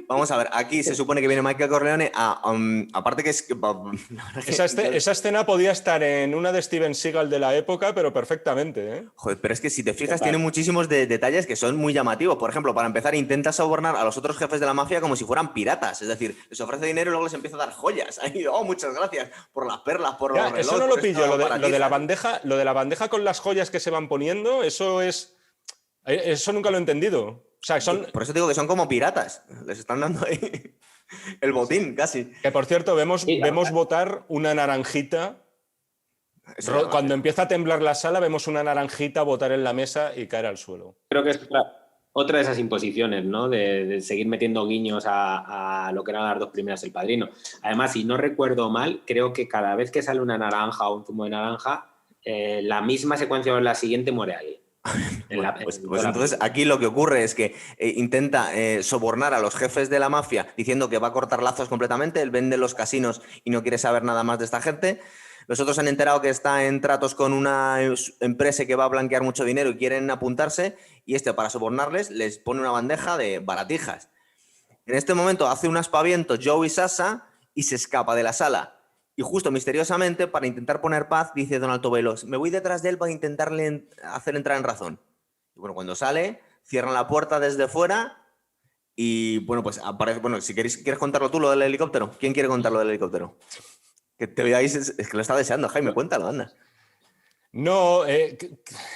Vamos a ver, aquí se supone que viene Michael Corleone aparte que es... la verdad que- Esa escena podía estar en una de Steven Seagal de la época, pero perfectamente, ¿eh? Joder, pero es que si te fijas, Total. tiene muchísimos detalles que son muy llamativos. Por ejemplo, para empezar, intenta sobornar a los otros jefes de la mafia como si fueran piratas. Es decir, les ofrece dinero y luego les empieza a dar joyas. Ahí, oh, muchas gracias por las perlas, por los Ya, relojes. eso no por lo pillo, esta lo de la baratija. bandeja con las joyas que se van poniendo, eso nunca lo he entendido. O sea, Por eso digo que son como piratas. Les están dando ahí el botín, casi. que por cierto, Sí, vemos botar una naranjita. Eso llama la Cuando atención. empieza a temblar la sala, vemos una naranjita botar en la mesa y caer al suelo. creo que es otra de esas imposiciones, ¿no? De seguir metiendo guiños a lo que eran las dos primeras El Padrino. Además, si no recuerdo mal, creo que cada vez que sale una naranja o un zumo de naranja, la misma secuencia o la siguiente muere alguien. Bueno, pues entonces aquí lo que ocurre es que intenta sobornar a los jefes de la mafia diciendo que va a cortar lazos completamente, él vende los casinos y no quiere saber nada más de esta gente. Los otros han enterado que está en tratos con una empresa que va a blanquear mucho dinero y quieren apuntarse y para sobornarles les pone una bandeja de baratijas. En este momento hace un aspaviento Joey Sasa y se escapa de la sala. Y justo misteriosamente, para intentar poner paz, dice Don Alto Velos, me voy detrás de él para intentarle hacer entrar en razón. Y bueno, cuando sale, cierran la puerta desde fuera y bueno, pues aparece, bueno, si quieres contarlo tú, lo del helicóptero. ¿Quién quiere contar lo del helicóptero? Que te veáis, es que lo está deseando, Jaime, cuéntalo, anda. No,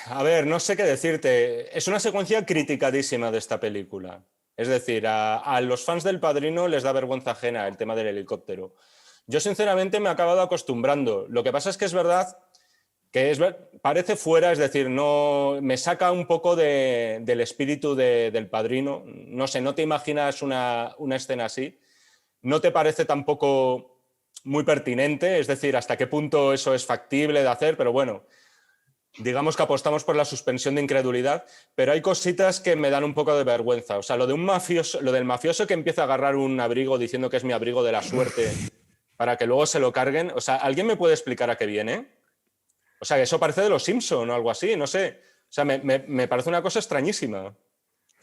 a ver, no sé qué decirte. Es una secuencia criticadísima de esta película. Es decir, a los fans del Padrino les da vergüenza ajena el tema del helicóptero. Yo sinceramente me he acabado acostumbrando. Lo que pasa es que es verdad que parece fuera, es decir, no me saca un poco del espíritu del Padrino. No sé, no te imaginas una escena así. No te parece tampoco muy pertinente, es decir, hasta qué punto eso es factible de hacer, pero bueno, digamos que apostamos por la suspensión de incredulidad, pero hay cositas que me dan un poco de vergüenza. O sea, lo del mafioso que empieza a agarrar un abrigo diciendo que es mi abrigo de la suerte para que luego se lo carguen. O sea, ¿alguien me puede explicar a qué viene? O sea, eso parece de los Simpson o algo así, no sé. O sea, me parece una cosa extrañísima.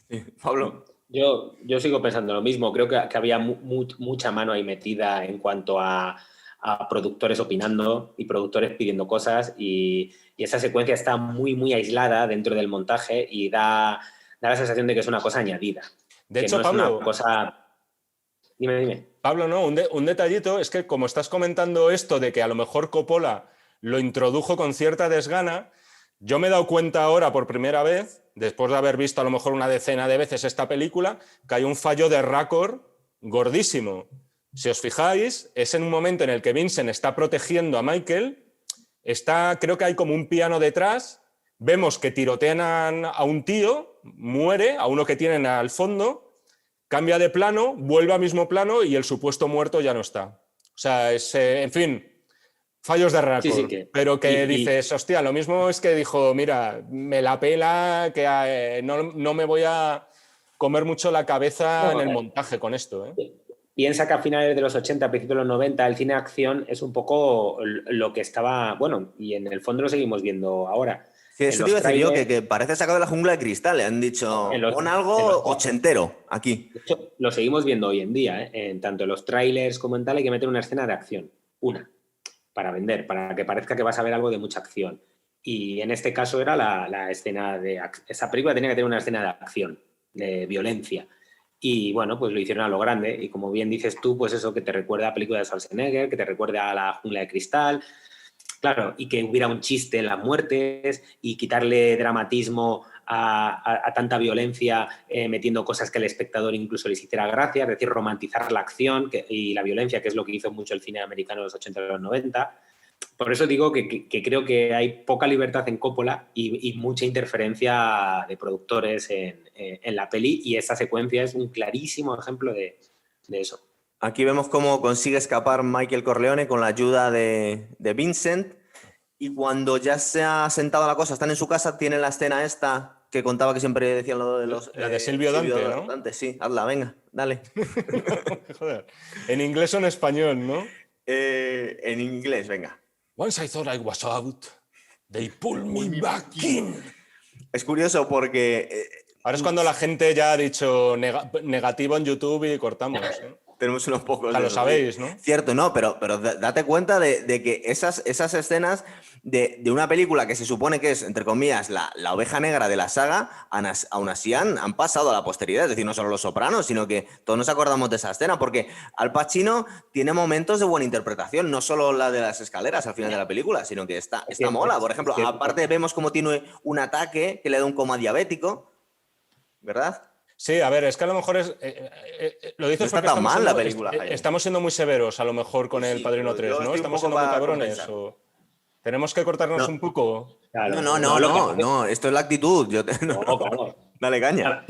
Sí, Pablo. Yo sigo pensando lo mismo. Creo que había mucha mano ahí metida en cuanto a productores opinando y productores pidiendo cosas y esa secuencia está muy aislada dentro del montaje y da da la sensación de que es una cosa añadida. De que hecho, no es Pablo, una cosa... Dime. Pablo, no, un detallito es que como estás comentando esto de que a lo mejor Coppola lo introdujo con cierta desgana, yo me he dado cuenta ahora por primera vez, después de haber visto a lo mejor una decena de veces esta película, que hay un fallo de récord gordísimo. Si os fijáis, es en un momento en el que Vincent está protegiendo a Michael, creo que hay como un piano detrás, vemos que tirotean a un tío, muere, a uno que tienen al fondo, cambia de plano, vuelve al mismo plano y el supuesto muerto ya no está. O sea, en fin, fallos de récord. Sí. Pero que dices, hostia, lo mismo es que dijo, mira, me la pela, que no me voy a comer mucho la cabeza en el montaje con esto. Piensa que a finales de los 80, principios de los 90, el cine de acción es un poco lo que estaba, bueno, y en el fondo lo seguimos viendo ahora. Sí, eso te iba a decir yo, que parece sacado de la jungla de cristal. Le han dicho, pon algo ochentero aquí. De hecho, lo seguimos viendo hoy en día, ¿eh? En tanto en los trailers como en tal, hay que meter una escena de acción. Una, para vender, para que parezca que vas a ver algo de mucha acción. Y en este caso era la escena de... Esa película tenía que tener una escena de acción, de violencia. Y bueno, pues lo hicieron a lo grande. Y como bien dices tú, pues eso, que te recuerda a película de Schwarzenegger, que te recuerda a la jungla de cristal. Claro, y que hubiera un chiste en las muertes y quitarle dramatismo a tanta violencia, metiendo cosas que al espectador incluso les hiciera gracia, es decir, romantizar la acción y la violencia, que es lo que hizo mucho el cine americano en los 80 y los 90. Por eso digo que creo que hay poca libertad en Coppola y mucha interferencia de productores en la peli, y esa secuencia es un clarísimo ejemplo de eso. Aquí vemos cómo consigue escapar Michael Corleone con la ayuda de Vincent, y cuando ya se ha sentado la cosa, están en su casa, tienen la escena esta que contaba que siempre decían lo de los... La de Silvio Dante, ¿no? Dante, sí, hazla, venga, dale. Joder. ¿En inglés o en español, no? En inglés, venga. Once I thought I was out, they pulled me back in. Es curioso porque... Ahora es cuando la gente ya ha dicho negativo en YouTube y cortamos, ¿no? Tenemos unos pocos. Ya lo sabéis, ¿no? Cierto, no, pero date cuenta de que esas escenas de una película que se supone que es, entre comillas, la oveja negra de la saga, aún así han pasado a la posteridad. Es decir, no solo Los Sopranos, sino que todos nos acordamos de esa escena, porque Al Pacino tiene momentos de buena interpretación, no solo la de las escaleras al final de la película, sino que está mola. Por ejemplo, aparte vemos cómo tiene un ataque que le da un coma diabético, ¿verdad? Sí, a ver, es que a lo mejor lo dices no está porque tan mal la película. Estamos siendo muy severos a lo mejor con El Padrino 3, ¿no? Estamos siendo muy cabrones. ¿Tenemos que cortarnos un poco? Claro, no, esto es la actitud. Claro. Dale caña.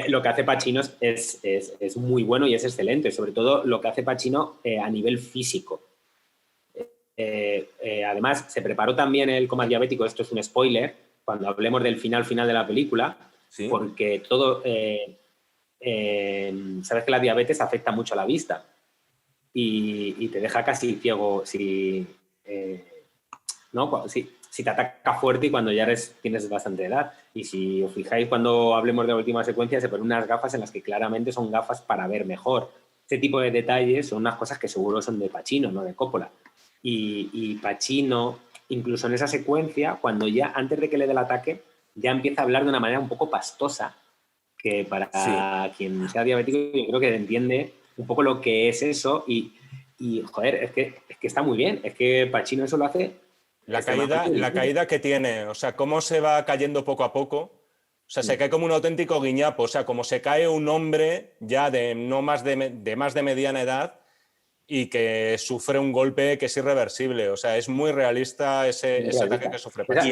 Lo que hace Pacino es muy bueno y es excelente, sobre todo lo que hace Pacino a nivel físico. Además, se preparó también el coma diabético, esto es un spoiler, cuando hablemos del final de la película. ¿Sí? Porque todo, sabes que la diabetes afecta mucho a la vista y te deja casi ciego si te ataca fuerte y cuando ya tienes bastante edad. Y si os fijáis, cuando hablemos de la última secuencia, se ponen unas gafas en las que claramente son gafas para ver mejor. Este tipo de detalles son unas cosas que seguro son de Pacino, no de Coppola. Y Pacino, incluso en esa secuencia, cuando ya antes de que le dé el ataque, ya empieza a hablar de una manera un poco pastosa, que para quien sea diabético yo creo que entiende un poco lo que es eso y joder, es que está muy bien, es que Pacino eso lo hace. La caída que tiene, o sea, cómo se va cayendo poco a poco, o sea, se cae como un auténtico guiñapo, o sea, como se cae un hombre ya de más de mediana edad y que sufre un golpe que es irreversible. O sea, es muy realista ese ataque que sufre Pacino. Y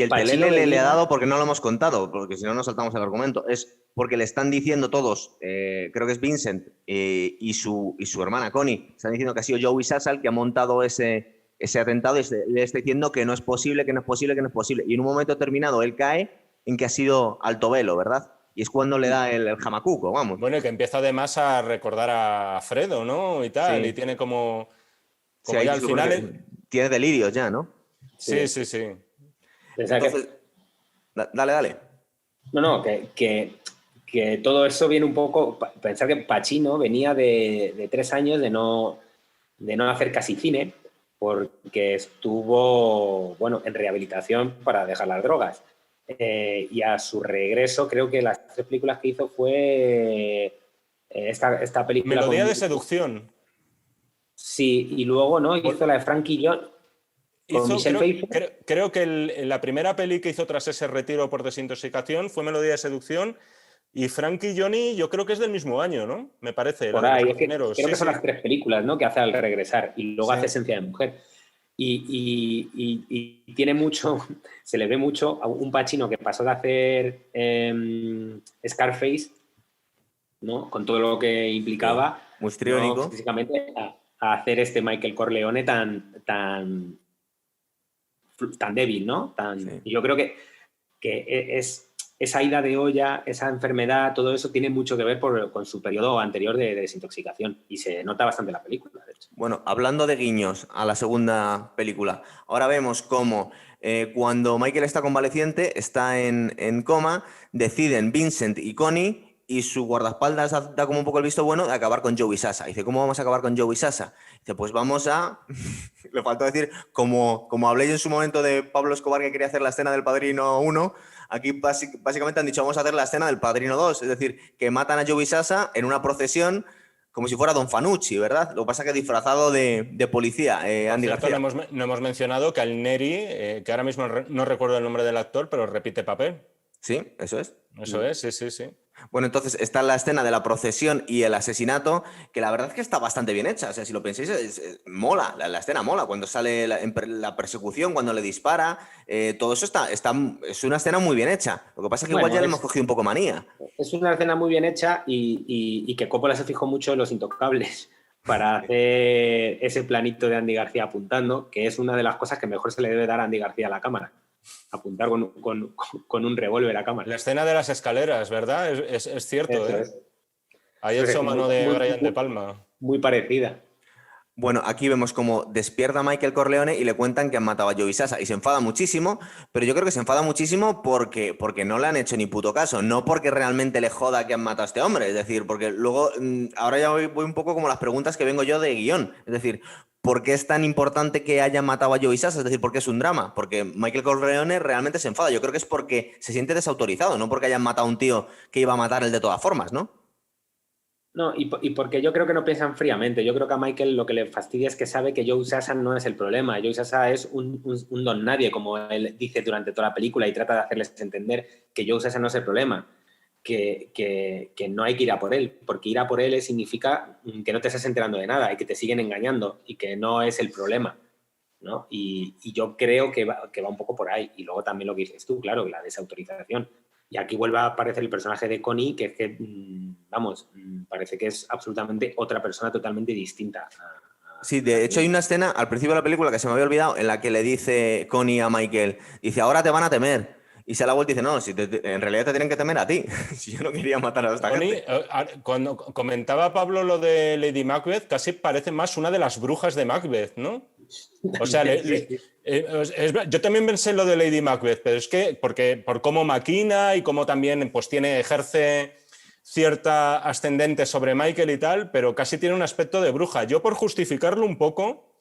el telele le ha dado, porque no lo hemos contado, porque si no nos saltamos el argumento, es porque le están diciendo todos, creo que es Vincent y su hermana Connie, están diciendo que ha sido Joey Sassal que ha montado ese atentado y le está diciendo que no es posible, que no es posible, que no es posible. Y en un momento determinado él cae en que ha sido Altobello, ¿verdad? Y es cuando le da el jamacuco, vamos. Bueno, y que empieza además a recordar a Fredo, ¿no? Y tal, sí. Y tiene como ya al final... Tiene delirios ya, ¿no? Sí. Entonces, dale. No, que todo eso viene un poco... Pensar que Pacino venía de 3 años de no hacer casi cine, porque estuvo, en rehabilitación para dejar las drogas. y a su regreso creo que las 3 películas que hizo fue esta película Melodía de seducción. Sí, y luego ¿no? hizo la de Frankie John con Michelle Pfeiffer. Creo que la primera peli que hizo tras ese retiro por desintoxicación fue Melodía de seducción, y Frankie Johnny yo creo que es del mismo año, ¿no? Me parece. Por la de ahí, los es que cocineros. creo Sí, que son sí. las 3 películas, ¿no? que hace al regresar y luego Sí. hace Esencia de Mujer. Y tiene mucho, se le ve mucho a un Pacino que pasó de hacer Scarface, ¿no? Con todo lo que implicaba, Sí, muy histriónico, ¿no? Físicamente, a hacer este Michael Corleone tan débil, ¿no? sí. Y yo creo que esa ida de olla, esa enfermedad, todo eso tiene mucho que ver con su periodo anterior de desintoxicación y se nota bastante en la película, de hecho. Bueno, hablando de guiños a la segunda película, ahora vemos cómo cuando Michael está convaleciente, está en coma, deciden Vincent y Connie, y su guardaespaldas da como un poco el visto bueno de acabar con Joey Sasa. Dice, ¿cómo vamos a acabar con Joey Sasa? Dice, pues vamos a... Le faltó decir, como hablé yo en su momento de Pablo Escobar que quería hacer la escena del Padrino 1, aquí básicamente han dicho, vamos a hacer la escena del Padrino 2, es decir, que matan a Joey Sasa en una procesión como si fuera Don Fanucci, ¿verdad? Lo que pasa es que disfrazado de policía, Andy Por cierto, García. no hemos mencionado que al Neri, que ahora mismo no recuerdo el nombre del actor, pero repite papel. Sí, eso es. Eso es, sí, sí, sí. Bueno, entonces está la escena de la procesión y el asesinato, que la verdad es que está bastante bien hecha. O sea, si lo pensáis, mola, la escena mola. Cuando sale la persecución, cuando le dispara, todo eso es una escena muy bien hecha. Lo que pasa es que igual ya le hemos cogido un poco manía. Es una escena muy bien hecha y que Coppola se fijó mucho en Los Intocables para hacer ese planito de Andy García apuntando, que es una de las cosas que mejor se le debe dar a Andy García a la cámara. Apuntar con un revólver a cámara. La escena de las escaleras, ¿verdad? Es cierto, Eso ¿eh? es. Ahí hecho mano de Brian De Palma. Muy parecida. Bueno, aquí vemos cómo despierta Michael Corleone y le cuentan que han matado a Joey Sasa y se enfada muchísimo, pero yo creo que se enfada muchísimo porque no le han hecho ni puto caso, no porque realmente le joda que han matado a este hombre, es decir, porque luego, ahora ya voy un poco como las preguntas que vengo yo de guión, es decir, ¿por qué es tan importante que hayan matado a Joey Sasa? Es decir, ¿por qué es un drama? Porque Michael Corleone realmente se enfada, yo creo que es porque se siente desautorizado, no porque hayan matado a un tío que iba a matar él de todas formas, ¿no? No, y porque yo creo que no piensan fríamente. Yo creo que a Michael lo que le fastidia es que sabe que Joe Sasa no es el problema. Joe Sasa es un don nadie, como él dice durante toda la película, y trata de hacerles entender que Joe Sasa no es el problema, que no hay que ir a por él, porque ir a por él significa que no te estás enterando de nada y que te siguen engañando y que no es el problema, ¿no? Y yo creo que va un poco por ahí. Y luego también lo que dices tú, claro, la desautorización. Y aquí vuelve a aparecer el personaje de Connie, que es que, vamos, parece que es absolutamente otra persona totalmente distinta. Sí, de hecho hay una escena al principio de la película que se me había olvidado en la que le dice Connie a Michael, dice, ahora te van a temer. Y se da la vuelta y dice, no, si en realidad te tienen que temer a ti. Si yo no quería matar a esta Connie, gente. cuando comentaba Pablo lo de Lady Macbeth, casi parece más una de las brujas de Macbeth, ¿no? O sea, yo también pensé en lo de Lady Macbeth, pero es que por cómo maquina y cómo también pues, ejerce cierta ascendente sobre Michael y tal, pero casi tiene un aspecto de bruja. Yo, por justificarlo un poco,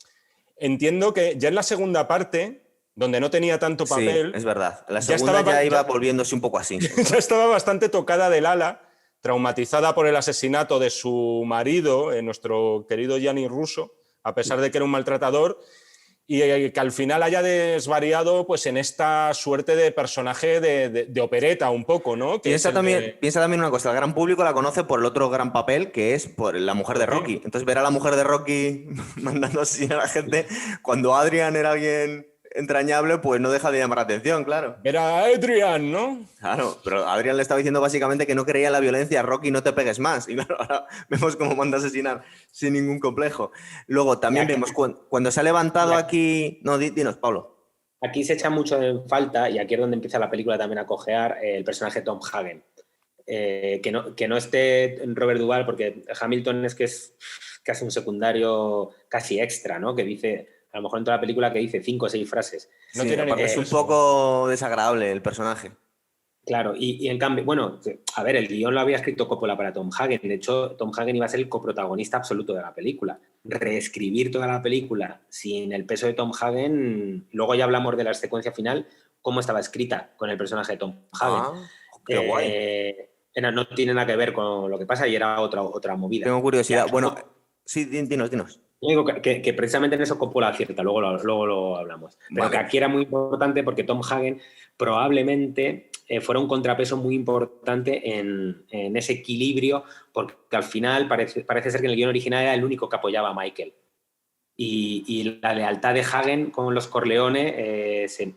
entiendo que ya en la segunda parte, donde no tenía tanto papel... Sí, es verdad. La ya segunda estaba, ya iba volviéndose un poco así. ya estaba bastante tocada del ala, traumatizada por el asesinato de su marido, nuestro querido Gianni Russo, a pesar de que era un maltratador, y que al final haya desvariado pues, en esta suerte de personaje de opereta un poco, ¿no? Que Piensa también una cosa, el gran público la conoce por el otro gran papel que es por la mujer de Rocky. Entonces ver a la mujer de Rocky mandando así a la gente, cuando Adrian era alguien entrañable, pues no deja de llamar la atención, claro. Era Adrian, ¿no? Claro, pero Adrian le estaba diciendo básicamente que no creía en la violencia, Rocky, no te pegues más. Y claro, ahora vemos cómo manda a asesinar sin ningún complejo. Luego también vemos cuando se ha levantado aquí... No, dinos, Pablo. Aquí se echa mucho en falta, y aquí es donde empieza la película también a cojear, el personaje Tom Hagen. Que no esté Robert Duvall, porque Hamilton es que es casi un secundario casi extra, ¿no? Que dice, a lo mejor en toda la película, que dice 5 o 6 frases. No tiene ningún es un peso. poco desagradable el personaje. Claro, y en cambio, bueno, a ver, el guión lo había escrito Coppola para Tom Hagen. De hecho, Tom Hagen iba a ser el coprotagonista absoluto de la película. Reescribir toda la película sin el peso de Tom Hagen, luego ya hablamos de la secuencia final, cómo estaba escrita con el personaje de Tom Hagen. Qué guay. No tiene nada que ver con lo que pasa y era otra movida. Tengo curiosidad. Aquí, Bueno, sí, dinos. yo digo que precisamente en eso Coppola acierta, luego lo hablamos. Pero Vale. que aquí era muy importante porque Tom Hagen probablemente fuera un contrapeso muy importante en ese equilibrio, porque al final parece ser que en el guión original era el único que apoyaba a Michael. Y la lealtad de Hagen con los Corleone se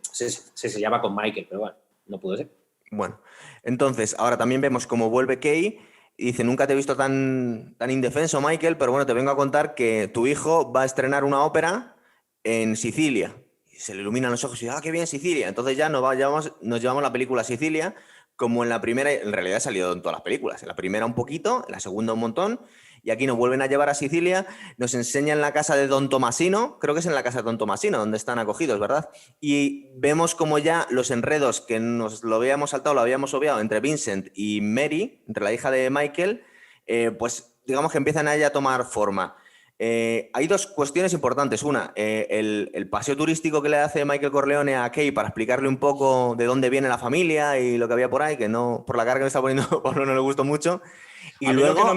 sellaba con Michael, pero bueno, no pudo ser. Bueno, entonces, ahora también vemos cómo vuelve Kay y dice, nunca te he visto tan indefenso, Michael, pero bueno, te vengo a contar que tu hijo va a estrenar una ópera en Sicilia. Y se le iluminan los ojos y dice, qué bien Sicilia. Entonces ya nos llevamos la película a Sicilia, como en la primera, en realidad ha salido en todas las películas. En la primera un poquito, en la segunda un montón. Y aquí nos vuelven a llevar a Sicilia, nos enseñan la casa de Don Tomasino, creo que es en la casa de Don Tomasino, donde están acogidos, ¿verdad? Y vemos como ya los enredos que nos lo habíamos saltado, lo habíamos obviado entre Vincent y Mary, entre la hija de Michael, pues digamos que empiezan a ella a tomar forma. Hay dos cuestiones importantes. Una, el paseo turístico que le hace Michael Corleone a Kay para explicarle un poco de dónde viene la familia y lo que había por ahí, que no, por la cara que me está poniendo Pablo no le gustó mucho. Y a luego...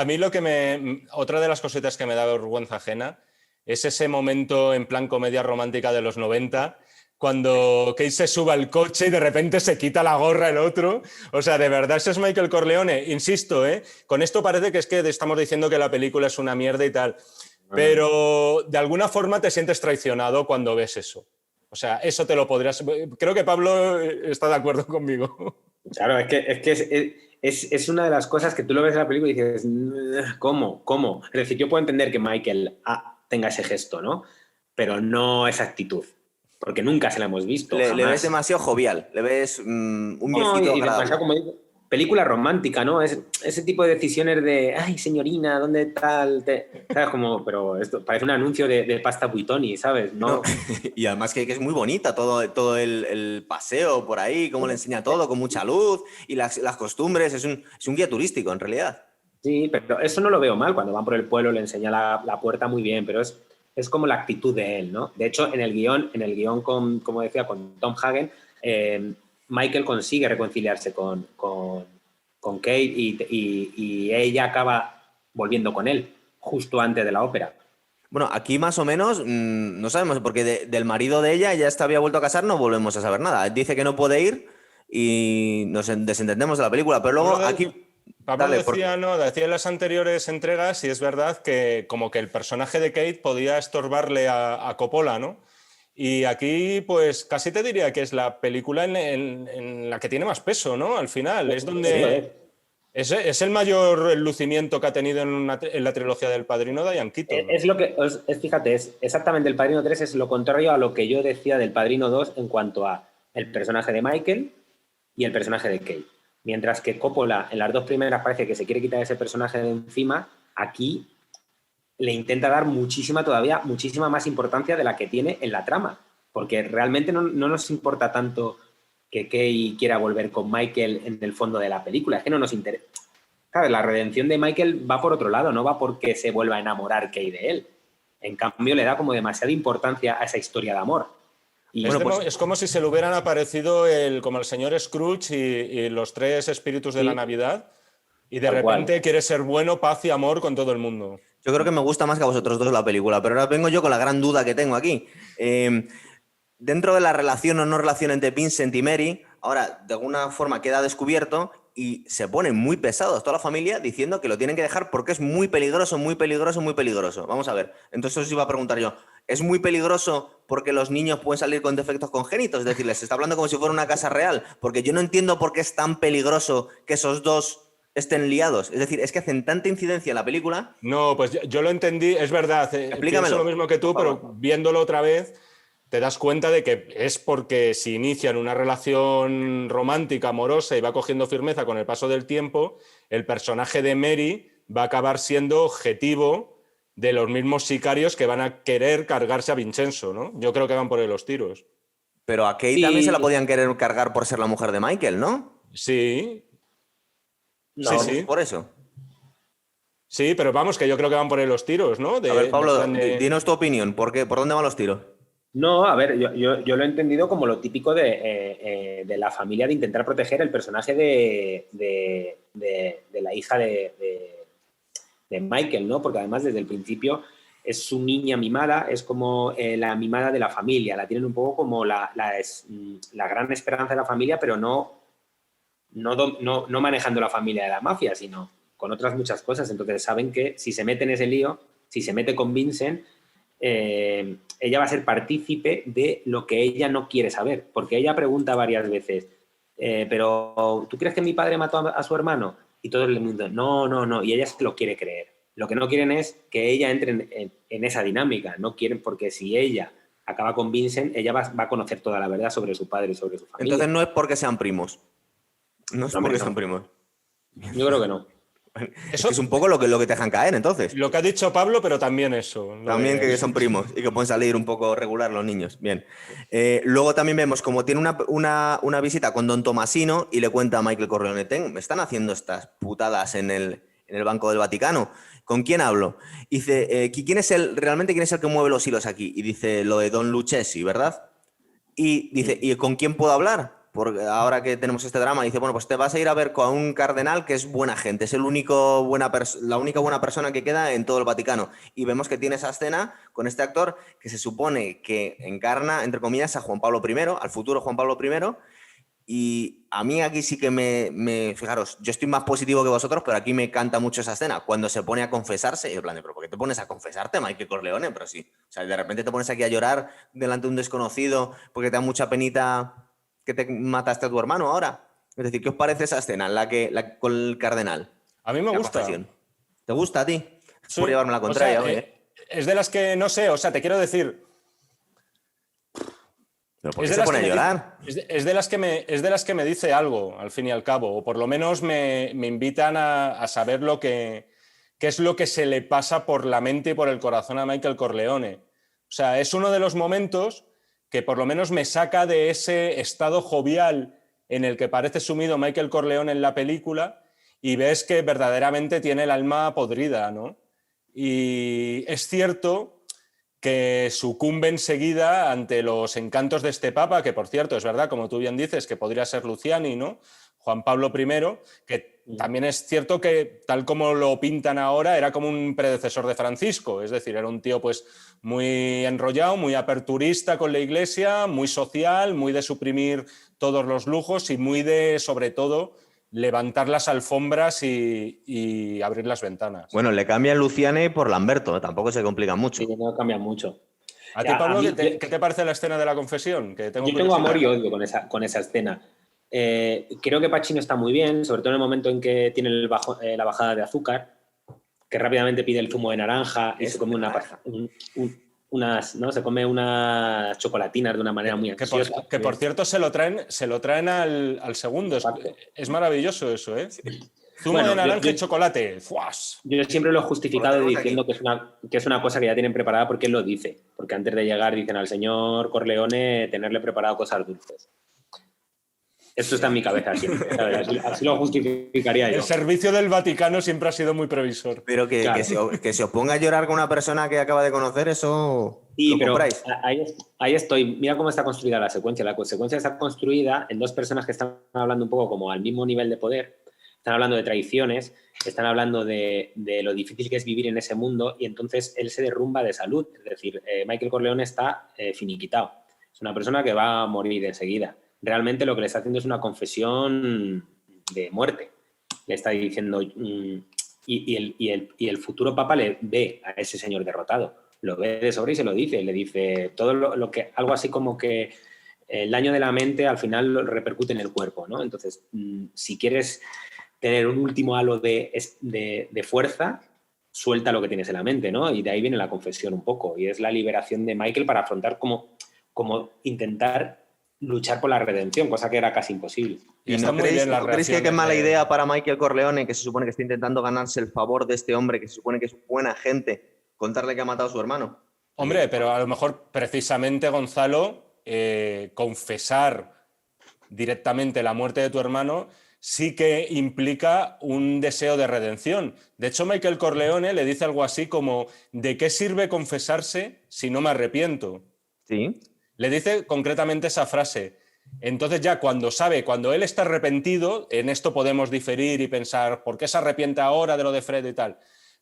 mí lo que me... Otra de las cositas que me da vergüenza ajena es ese momento en plan comedia romántica de los 90, cuando Kate se sube al coche y de repente se quita la gorra el otro. O sea, de verdad, ese es Michael Corleone. Insisto, con esto parece que es que estamos diciendo que la película es una mierda y tal, pero de alguna forma te sientes traicionado cuando ves eso. O sea, eso te lo podrías... Creo que Pablo está de acuerdo conmigo. Claro, es una de las cosas que tú lo ves en la película y dices, ¿cómo? Es decir, yo puedo entender que Michael tenga ese gesto, ¿no? Pero no esa actitud, porque nunca se la hemos visto. Le ves demasiado jovial, le ves un No, viejito y agradable. demasiado, como digo, película romántica, ¿no? Ese tipo de decisiones de, ay, señorina, ¿dónde tal? ¿Sabes? Como, pero esto parece un anuncio de pasta Buitoni, ¿sabes? No. Y además que es muy bonita todo el paseo por ahí, cómo le enseña todo, con mucha luz y las costumbres. Es un guía turístico, en realidad. Sí, pero eso no lo veo mal. Cuando van por el pueblo le enseña la puerta muy bien, pero es como la actitud de él, ¿no? De hecho, en el guión como decía, con Tom Hagen, Michael consigue reconciliarse con Kate y ella acaba volviendo con él justo antes de la ópera. Bueno, aquí más o menos no sabemos, porque del marido de ella ya había vuelto a casar, no volvemos a saber nada. Dice que no puede ir y nos desentendemos de la película, pero luego aquí... Pablo decía en las anteriores entregas, y es verdad que como que el personaje de Kate podía estorbarle a Coppola, ¿no? Y aquí, pues, casi te diría que es la película en la que tiene más peso, ¿no? Al final, es donde... Es el mayor lucimiento que ha tenido en la trilogía del Padrino Diane Keaton, ¿no? Es lo que, fíjate, es exactamente el Padrino 3 es lo contrario a lo que yo decía del Padrino 2 en cuanto a el personaje de Michael y el personaje de Kate. Mientras que Coppola en las dos primeras parece que se quiere quitar ese personaje de encima, aquí le intenta dar muchísima más importancia de la que tiene en la trama. Porque realmente no nos importa tanto que Kay quiera volver con Michael en el fondo de la película. Es que no nos interesa. ¿Sabes? La redención de Michael va por otro lado, no va porque se vuelva a enamorar Kay de él. En cambio, le da como demasiada importancia a esa historia de amor. Y bueno, es como si se le hubieran aparecido como el señor Scrooge y los tres espíritus de la Navidad, y de repente quiere ser bueno, paz y amor con todo el mundo. Yo creo que me gusta más que a vosotros dos la película, pero ahora vengo yo con la gran duda que tengo aquí. Dentro de la relación o no relación entre Vincent y Mary, ahora de alguna forma queda descubierto y se ponen muy pesados toda la familia diciendo que lo tienen que dejar porque es muy peligroso, muy peligroso, muy peligroso. Vamos a ver, entonces os iba a preguntar yo, ¿es muy peligroso porque los niños pueden salir con defectos congénitos? Es decir, les está hablando como si fuera una casa real, porque yo no entiendo por qué es tan peligroso que esos dos estén liados. Es decir, es que hacen tanta incidencia en la película. No, pues yo lo entendí, es verdad, pienso lo mismo que tú, pero viéndolo otra vez te das cuenta de que es porque si inician una relación romántica, amorosa y va cogiendo firmeza con el paso del tiempo, el personaje de Mary va a acabar siendo objetivo de los mismos sicarios que van a querer cargarse a Vincenzo, ¿no? Yo creo que van por ahí los tiros. Pero a Kate también se la podían querer cargar por ser la mujer de Michael, ¿no? Sí. No, sí. Por eso. Sí, pero vamos, que yo creo que van por ahí los tiros, ¿no? A ver, Pablo, dinos tu opinión. ¿Por dónde van los tiros? No, a ver, yo lo he entendido como lo típico de la familia de intentar proteger el personaje de la hija de Michael, ¿no? Porque además desde el principio es su niña mimada, es como la mimada de la familia, la tienen un poco como la gran esperanza de la familia, pero no manejando la familia de la mafia, sino con otras muchas cosas. Entonces saben que si se mete en ese lío, si se mete con Vincent, ella va a ser partícipe de lo que ella no quiere saber, porque ella pregunta varias veces, pero ¿tú crees que mi padre mató a su hermano? Y todo el mundo, no, y ella se lo quiere creer. Lo que no quieren es que ella entre en esa dinámica, no quieren, porque si ella acaba con Vincent, ella va a conocer toda la verdad sobre su padre y sobre su familia. Entonces no es porque sean primos. No es porque sean primos. Yo creo que no. Eso Es un poco lo que te dejan caer, entonces. lo que ha dicho Pablo, pero también eso. También que son primos y que pueden salir un poco regular los niños. Bien. Luego también vemos como tiene una visita con Don Tomasino y le cuenta a Michael Corleone, me están haciendo estas putadas en el Banco del Vaticano. ¿Con quién hablo? Y dice, quién es el que mueve los hilos aquí? Y dice lo de Don Lucchesi, ¿verdad? Y dice, ¿y con quién puedo hablar? Porque ahora que tenemos este drama, dice, bueno, pues te vas a ir a ver con un cardenal que es buena gente, es la única buena persona que queda en todo el Vaticano. Y vemos que tiene esa escena con este actor que se supone que encarna, entre comillas, a Juan Pablo I, al futuro Juan Pablo I. Y a mí aquí sí que fijaros, yo estoy más positivo que vosotros, pero aquí me encanta mucho esa escena, cuando se pone a confesarse, y en plan, ¿pero por qué te pones a confesarte, Michael Corleone? Pero sí, o sea, de repente te pones aquí a llorar delante de un desconocido porque te da mucha penita que te mataste a tu hermano ahora. Es decir, ¿qué os parece esa escena, con el cardenal? A mí me La gusta. confesión. ¿Te gusta a ti? Sí. Por llevarme la contraria, O sea, es de las que, no sé, o sea, te quiero decir... ¿Pero por qué se pone a llorar? Es de las que me dice algo, al fin y al cabo, o por lo menos me invitan a saber qué es lo que se le pasa por la mente y por el corazón a Michael Corleone. O sea, es uno de los momentos que por lo menos me saca de ese estado jovial en el que parece sumido Michael Corleone en la película y ves que verdaderamente tiene el alma podrida, ¿no? Y es cierto que sucumbe enseguida ante los encantos de este papa, que por cierto, es verdad, como tú bien dices, que podría ser Luciani, ¿no? Juan Pablo I, que también es cierto que, tal como lo pintan ahora, era como un predecesor de Francisco, es decir, era un tío pues muy enrollado, muy aperturista con la Iglesia, muy social, muy de suprimir todos los lujos y muy de, sobre todo, levantar las alfombras y abrir las ventanas. Bueno, le cambian Luciani por Lamberto, tampoco se complica mucho. Sí, no cambia mucho. ¿A ti, Pablo, qué te parece la escena de la confesión? Que yo tengo amor y odio con esa escena. Creo que Pacino está muy bien, sobre todo en el momento en que tiene la bajada de azúcar, que rápidamente pide el zumo de naranja y se come se come unas chocolatinas de una manera muy ansiosa. Que por cierto se lo traen al segundo. Es maravilloso eso, ¿eh? Sí. Zumo de naranja y chocolate. ¡Fuas! Yo siempre lo he justificado diciendo que es una cosa que ya tienen preparada porque él lo dice. Porque antes de llegar dicen al señor Corleone tenerle preparado cosas dulces. Esto está en mi cabeza siempre. Así lo justificaría yo. El servicio del Vaticano siempre ha sido muy previsor. Pero que se oponga a llorar con una persona que acaba de conocer, eso sí, lo pero compráis. Ahí estoy. Mira cómo está construida la secuencia. La secuencia está construida en dos personas que están hablando un poco como al mismo nivel de poder. Están hablando de traiciones, están hablando de lo difícil que es vivir en ese mundo y entonces él se derrumba de salud. Es decir, Michael Corleone está finiquitado. Es una persona que va a morir enseguida. Realmente lo que le está haciendo es una confesión de muerte. Le está diciendo... Y el futuro papa le ve a ese señor derrotado. Lo ve de sobra y se lo dice. Le dice todo lo que... Algo así como que el daño de la mente al final lo repercute en el cuerpo, ¿no? Entonces, si quieres tener un último halo de fuerza, suelta lo que tienes en la mente, ¿no? Y de ahí viene la confesión un poco. Y es la liberación de Michael para afrontar como intentar luchar por la redención, cosa que era casi imposible. ¿Y no creéis que es mala idea para Michael Corleone, que se supone que está intentando ganarse el favor de este hombre, que se supone que es buena gente, contarle que ha matado a su hermano? Hombre, pero a lo mejor precisamente, Gonzalo, confesar directamente la muerte de tu hermano sí que implica un deseo de redención. De hecho, Michael Corleone le dice algo así como: ¿de qué sirve confesarse si no me arrepiento? Sí. Le dice concretamente esa frase. Entonces ya cuando él está arrepentido, en esto podemos diferir y pensar, ¿por qué se arrepiente ahora de lo de Fred y tal?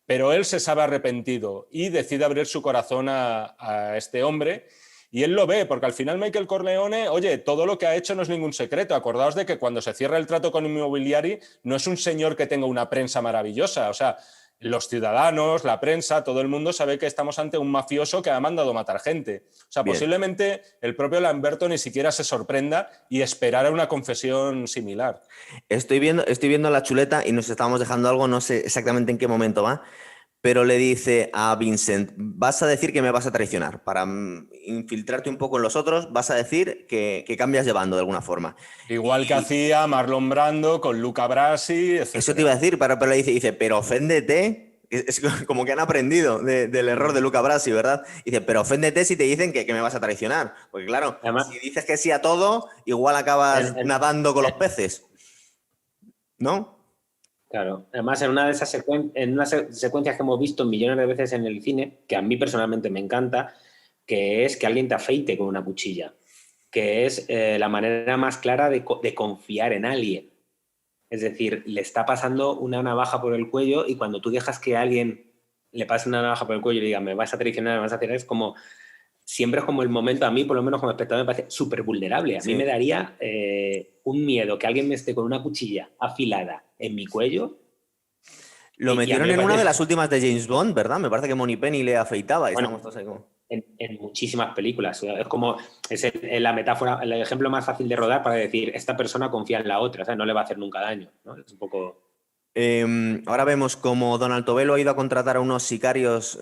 Pero él se sabe arrepentido y decide abrir su corazón a este hombre. Y él lo ve, porque al final Michael Corleone, oye, todo lo que ha hecho no es ningún secreto. Acordaos de que cuando se cierra el trato con Immobiliari, no es un señor que tenga una prensa maravillosa. O sea, los ciudadanos, la prensa, todo el mundo sabe que estamos ante un mafioso que ha mandado matar gente. O sea, Bien. posiblemente el propio Lamberto ni siquiera se sorprenda y esperara una confesión similar. Estoy viendo la chuleta y nos estamos dejando algo, no sé exactamente en qué momento va, pero le dice a Vincent, vas a decir que me vas a traicionar. Para infiltrarte un poco en los otros, vas a decir que cambias de bando de alguna forma. Igual que hacía Marlon Brando con Luca Brasi, etc. Eso te iba a decir, pero le dice, pero oféndete. Es como que han aprendido del error de Luca Brasi, ¿verdad? Dice, pero oféndete si te dicen que me vas a traicionar. Porque claro, Además, si dices que sí a todo, igual acabas nadando con los peces. ¿No? Claro, además en una de esas secuencias que hemos visto millones de veces en el cine, que a mí personalmente me encanta, que es que alguien te afeite con una cuchilla, que es la manera más clara de confiar en alguien. Es decir, le está pasando una navaja por el cuello y cuando tú dejas que alguien le pase una navaja por el cuello y diga, me vas a traicionar, me vas a hacer, es como, siempre es como el momento, a mí por lo menos como espectador me parece súper vulnerable. A mí me daría un miedo que alguien me esté con una cuchilla afilada en mi cuello. Lo metieron en una de las últimas de James Bond, ¿verdad? Me parece que Moneypenny le afeitaba y estábamos todos ahí como... En muchísimas películas. Es como, la metáfora, el ejemplo más fácil de rodar para decir, esta persona confía en la otra, o sea, no le va a hacer nunca daño, ¿no? Es un poco... ahora vemos como Don Altobello ha ido a contratar a unos sicarios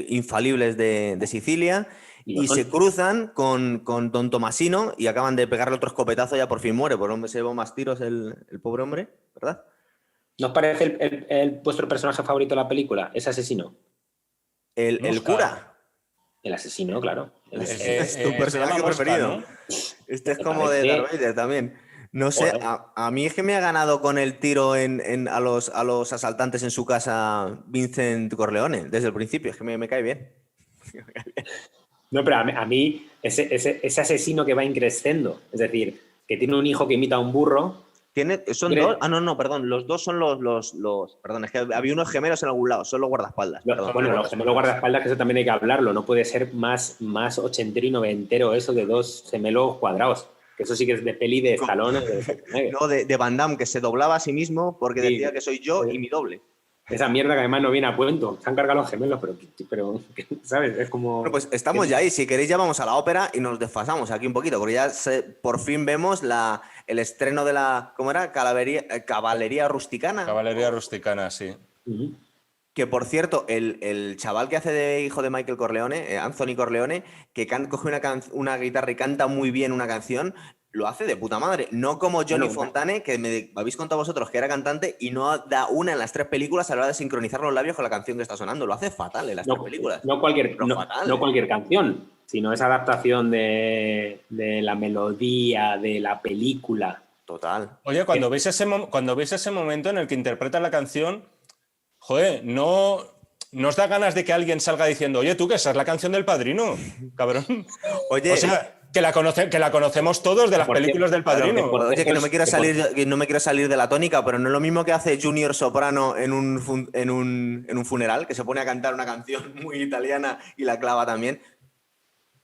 infalibles de Sicilia y se cruzan con Don Tomasino y acaban de pegarle otro escopetazo, ya por fin muere, por hombre se llevó más tiros el pobre hombre, ¿verdad? ¿No os parece vuestro personaje favorito de la película? Ese asesino. El cura. El asesino, claro. Es tu personaje preferido. ¿No? Este es como de Darth Vader también. No sé, a mí es que me ha ganado con el tiro a los asaltantes en su casa Vincent Corleone, desde el principio. Es que me cae bien. No, pero a mí ese asesino que va increciendo, es decir, que tiene un hijo que imita a un burro. ¿Son dos? Ah, no, perdón. Los dos son los... Perdón, es que había unos gemelos en algún lado, son los guardaespaldas. Bueno, los gemelos guardaespaldas, que eso también hay que hablarlo. No puede ser más ochentero y noventero eso de dos gemelos cuadrados. Que eso sí que es de peli de Stallone. No, de Van Damme, que se doblaba a sí mismo porque decía que soy yo y mi doble. Esa mierda que además no viene a cuento. Se han cargado los gemelos, pero ¿sabes? Es como... Bueno, pues estamos ya ahí. Si queréis ya vamos a la ópera y nos desfasamos aquí un poquito, porque ya por fin vemos el estreno de la... ¿Cómo era? Caballería rusticana. Caballería rusticana, sí. Que, por cierto, el chaval que hace de hijo de Michael Corleone, Anthony Corleone, que coge una guitarra y canta muy bien una canción, lo hace de puta madre. No como Johnny Fontane, que me habéis contado vosotros que era cantante y no da una en las tres películas a la hora de sincronizar los labios con la canción que está sonando. Lo hace fatal en las tres películas. No cualquier canción, sino esa adaptación de la melodía, de la película. Total. Oye, cuando veis ese momento en el que interpreta la canción, joder, no os da ganas de que alguien salga diciendo, oye, tú, que esa es la canción del Padrino, cabrón. Oye, o sea, que la conocemos todos de las películas del Padrino. Oye, que no me quiero salir de la tónica, pero no es lo mismo que hace Junior Soprano en un funeral, que se pone a cantar una canción muy italiana y la clava también.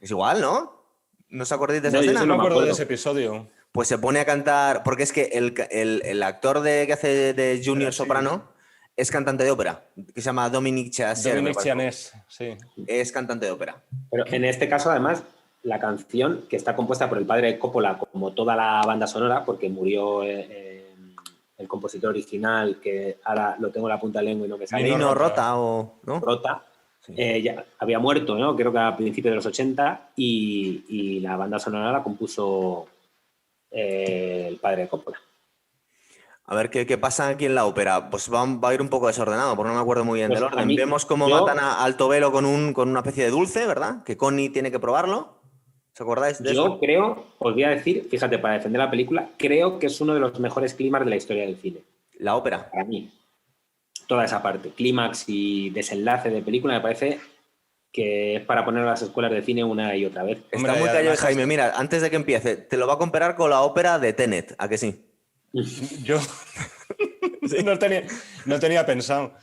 Es igual, ¿no? ¿No os acordáis de esa escena? Yo no me acuerdo de ese episodio. Pues se pone a cantar, porque es que el actor que hace de Junior Soprano es cantante de ópera, que se llama Dominic Chasser. Dominic Chianés, sí. Es cantante de ópera. Pero en este caso, además, la canción, que está compuesta por el padre de Coppola, como toda la banda sonora, porque murió el compositor original, que ahora lo tengo en la punta de la lengua y no me sale. Nino Rota, ¿no? Rota. Sí. Ya había muerto, ¿no? Creo que a principios de los 80, y la banda sonora la compuso el padre de Coppola. A ver, ¿qué pasa aquí en la ópera? Pues va a ir un poco desordenado, porque no me acuerdo muy bien del orden. Vemos cómo matan a Altobello con una especie de dulce, ¿verdad? Que Connie tiene que probarlo. ¿Os acordáis de eso? Yo creo, os voy a decir, fíjate, para defender la película, creo que es uno de los mejores clímax de la historia del cine. La ópera. Para mí. Toda esa parte, clímax y desenlace de película, me parece que es para poner a las escuelas de cine una y otra vez. Está Hombre, muy y callado, además Jaime. Mira, antes de que empiece, te lo va a comparar con la ópera de Tenet, ¿a que sí? yo no tenía pensado.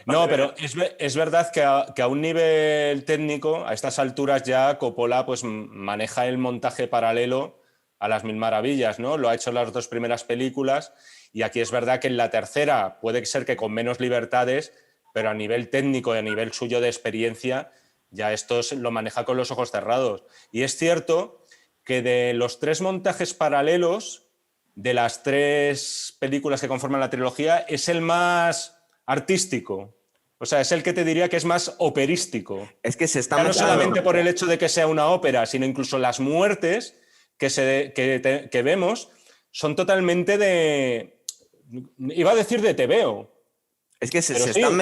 No, pero es verdad que a un nivel técnico, a estas alturas ya Coppola pues maneja el montaje paralelo a las mil maravillas, ¿no? Lo ha hecho en las dos primeras películas y aquí es verdad que en la tercera puede ser que con menos libertades, pero a nivel técnico y a nivel suyo de experiencia ya esto lo maneja con los ojos cerrados. Y es cierto que de los tres montajes paralelos de las tres películas que conforman la trilogía es el más artístico. O sea, es el que te diría que es más operístico. Es que se está Ya no mezclando. solamente por el hecho de que sea una ópera, sino incluso las muertes que vemos son totalmente de... Iba a decir de tebeo. Es que se, Pero se sí. están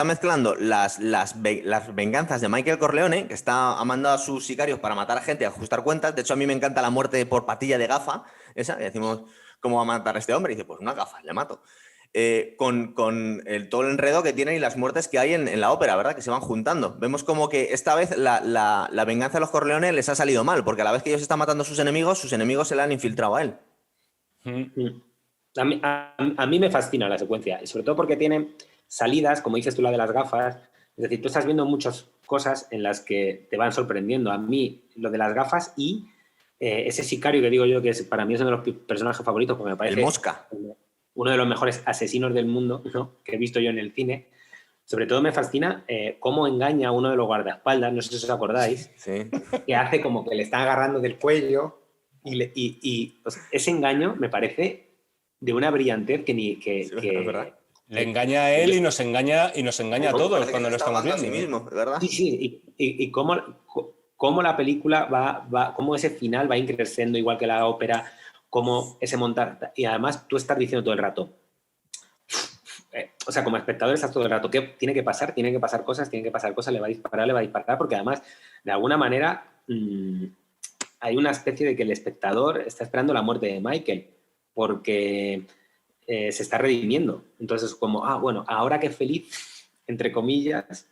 mezclando las venganzas de Michael Corleone, que ha mandado a sus sicarios para matar a gente y ajustar cuentas. De hecho, a mí me encanta la muerte por patilla de gafa, esa, y decimos, ¿cómo va a matar a este hombre? Y dice, pues una gafa, le mato. Todo el enredo que tienen y las muertes que hay en la ópera, ¿verdad? Que se van juntando. Vemos como que esta vez la venganza de los Corleone les ha salido mal, porque a la vez que ellos están matando a sus enemigos se le han infiltrado a él. A mí me fascina la secuencia, y sobre todo porque tiene salidas, como dices tú, la de las gafas. Es decir, tú estás viendo muchas cosas en las que te van sorprendiendo. A mí, lo de las gafas y ese sicario que digo yo, que para mí es uno de los personajes favoritos, porque me parece El Mosca. uno de los mejores asesinos del mundo, ¿no? Que he visto yo en el cine. Sobre todo me fascina cómo engaña a uno de los guardaespaldas, no sé si os acordáis, Sí. que hace como que le está agarrando del cuello y pues, ese engaño me parece de una brillantez que ni... Sí, es verdad. Le engaña a él y nos engaña a todos Parece que cuando se lo está estamos hablando a viendo. sí mismo, de verdad. Sí, sí, y cómo la película cómo ese final va increciendo igual que la ópera, cómo ese montar... Y además tú estás diciendo todo el rato, o sea, como espectador estás todo el rato, ¿qué tiene que pasar? Tienen que pasar cosas, le va a disparar, porque además, de alguna manera, hay una especie de que el espectador está esperando la muerte de Michael, porque se está redimiendo. Entonces, como, bueno, ahora que es feliz, entre comillas,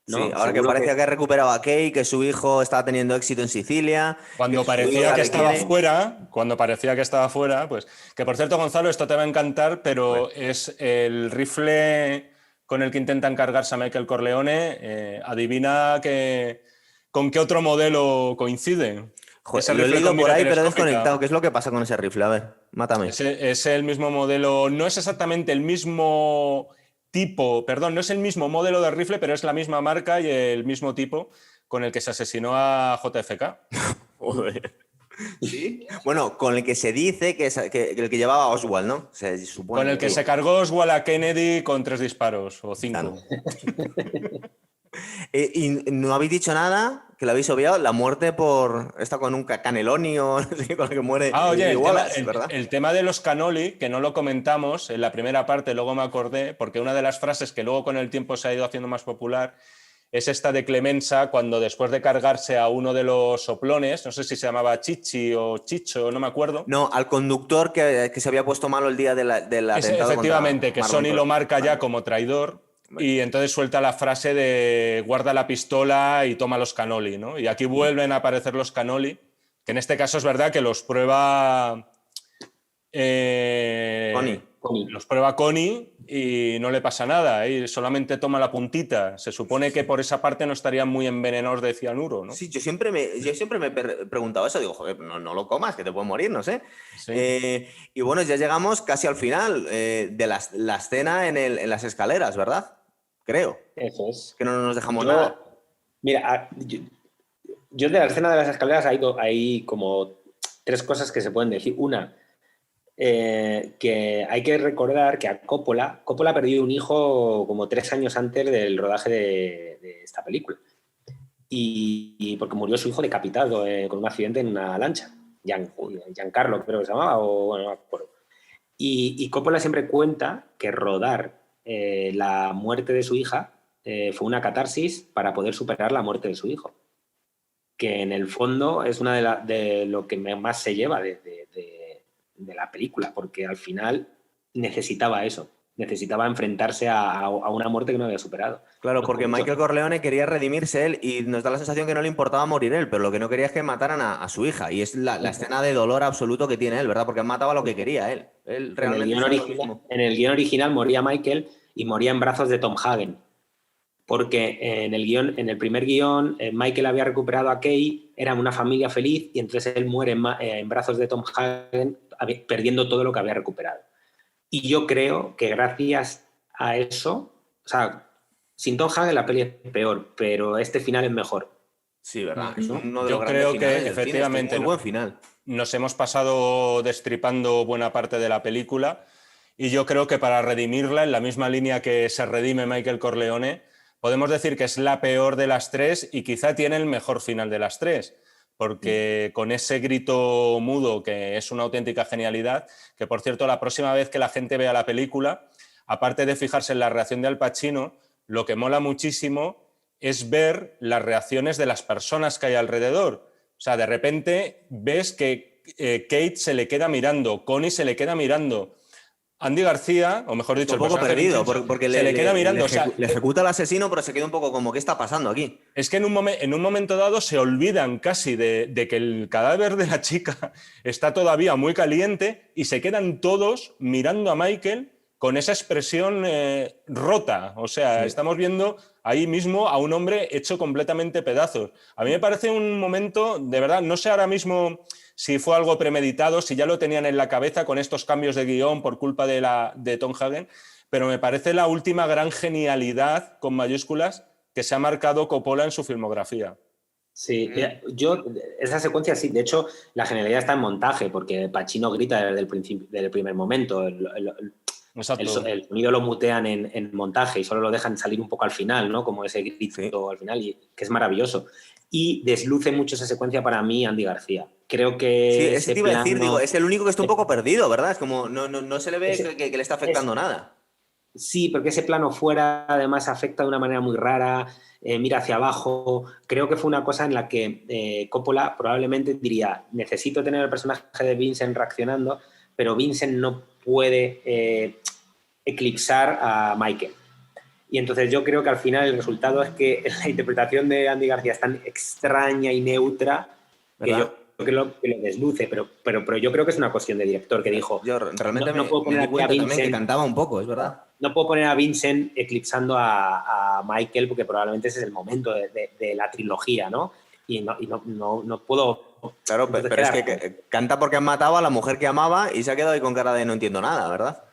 ¿no? Sí, ahora que Seguro parecía que ha recuperado a Kay, que su hijo estaba teniendo éxito en Sicilia, Cuando que su parecía hija que le estaba quiere. fuera, pues que por cierto, Gonzalo, esto te va a encantar, pero es el rifle con el que intentan cargarse a Michael Corleone. Adivina con qué otro modelo coincide. Joder, Ese lo he rifle leído con por mira ahí, pero he telescópica. desconectado. ¿Qué es lo que pasa con ese rifle? A ver, mátame. Es el mismo modelo, no es exactamente el mismo tipo, perdón, no es el mismo modelo de rifle, pero es la misma marca y el mismo tipo con el que se asesinó a JFK. Joder. ¿Sí? Bueno, con el que se dice que el que llevaba Oswald, ¿no? Se Con supone el que sí. se cargó Oswald a Kennedy con 3 disparos o 5. Claro. Y no habéis dicho nada, que lo habéis obviado, la muerte por esta con un caneloni o no sé, con el que muere Oye, Willy Wallace, ¿verdad? el tema de los cannoli, que no lo comentamos en la primera parte, luego me acordé, porque una de las frases que luego con el tiempo se ha ido haciendo más popular es esta de Clemenza, cuando después de cargarse a uno de los soplones, no sé si se llamaba Chichi o Chicho, no me acuerdo. No, al conductor que se había puesto malo el día del atentado contra Efectivamente, que Marlon Sony lo marca ya Brando. como traidor. Vale. Y entonces suelta la frase de guarda la pistola y toma los cannoli, ¿no? Y aquí vuelven a aparecer los cannoli, que en este caso es verdad que los prueba Connie. los prueba Connie y no le pasa nada, y solamente toma la puntita. Se supone que por esa parte no estarían muy envenenados de cianuro, ¿no? Sí, yo siempre me he preguntado eso, digo, joder, no lo comas, que te puedes morir, no sé. Sí. Y bueno, ya llegamos casi al final de la escena en las escaleras, ¿verdad? Creo. Eso es. Que no nos dejamos nada. Mira, yo de la escena de las escaleras hay como 3 cosas que se pueden decir. Una, que hay que recordar que a Coppola perdió un hijo como 3 años antes del rodaje de esta película. Y porque murió su hijo decapitado con un accidente en una lancha. Giancarlo creo que se llamaba, o bueno, no me acuerdo. Y Coppola siempre cuenta que rodar la muerte de su hija fue una catarsis para poder superar la muerte de su hijo. Que en el fondo es una de lo que más se lleva de la película, porque al final necesitaba eso. necesitaba enfrentarse a una muerte que no había superado. Claro, porque Michael Corleone quería redimirse él y nos da la sensación que no le importaba morir él, pero lo que no quería es que mataran a su hija. Y es la escena de dolor absoluto que tiene él, ¿verdad? Porque mataba lo que quería él. Él realmente En el guión original moría Michael y moría en brazos de Tom Hagen. Porque en el primer guión, Michael había recuperado a Kay, era una familia feliz y entonces él muere en brazos de Tom Hagen, perdiendo todo lo que había recuperado. Y yo creo que gracias a eso, o sea, sin Tom Hagen la peli es peor, pero este final es mejor. Sí, ¿verdad? Es uno de Yo los creo grandes que finales del efectivamente cine. Es un muy buen final. nos hemos pasado destripando buena parte de la película y yo creo que para redimirla, en la misma línea que se redime Michael Corleone, podemos decir que es la peor de las tres y quizá tiene el mejor final de las tres, porque con ese grito mudo, que es una auténtica genialidad, que por cierto, la próxima vez que la gente vea la película, aparte de fijarse en la reacción de Al Pacino, lo que mola muchísimo es ver las reacciones de las personas que hay alrededor. O sea, de repente ves que Kate se le queda mirando, Connie se le queda mirando, Andy García, o mejor dicho, Un poco perdido, porque se le queda mirando. O sea, le ejecuta al asesino, pero se queda un poco como, ¿qué está pasando aquí? es que en un momento dado se olvidan casi de que el cadáver de la chica está todavía muy caliente y se quedan todos mirando a Michael con esa expresión rota. O sea, Sí. estamos viendo ahí mismo a un hombre hecho completamente pedazos. A mí me parece un momento, de verdad, no sé ahora mismo si fue algo premeditado, si ya lo tenían en la cabeza con estos cambios de guión por culpa de Tom Hagen, pero me parece la última gran genialidad, con mayúsculas, que se ha marcado Coppola en su filmografía. Sí, esa secuencia sí, de hecho, la genialidad está en montaje, porque Pacino grita desde el principio, desde el primer momento. Exacto. El sonido lo mutean en montaje y solo lo dejan salir un poco al final, ¿no? Como ese grito Sí. al final, que es maravilloso. Y desluce mucho esa secuencia para mí Andy García. Creo que Sí, ese ese te iba a decir, plano, digo, es el único que está un poco perdido, ¿verdad? Es como, no se le ve ese- que le está afectando nada. Sí, porque ese plano fuera además afecta de una manera muy rara, mira hacia abajo. Creo que fue una cosa en la que Coppola probablemente diría, necesito tener el personaje de Vincent reaccionando, pero Vincent no puede eclipsar a Michael. Y entonces yo creo que al final el resultado es que la interpretación de Andy García es tan extraña y neutra que ¿Verdad? yo creo que lo desluce, pero yo creo que es una cuestión de director que dijo, Yo realmente no puedo me poner di aquí a cuenta también que Vincent, cantaba un poco, es verdad. no puedo poner a Vincent eclipsando a Michael porque probablemente ese es el momento de la trilogía, ¿no? Y no puedo... Claro, entonces pero es queda- que canta porque han matado a la mujer que amaba y se ha quedado ahí con cara de no entiendo nada, ¿verdad?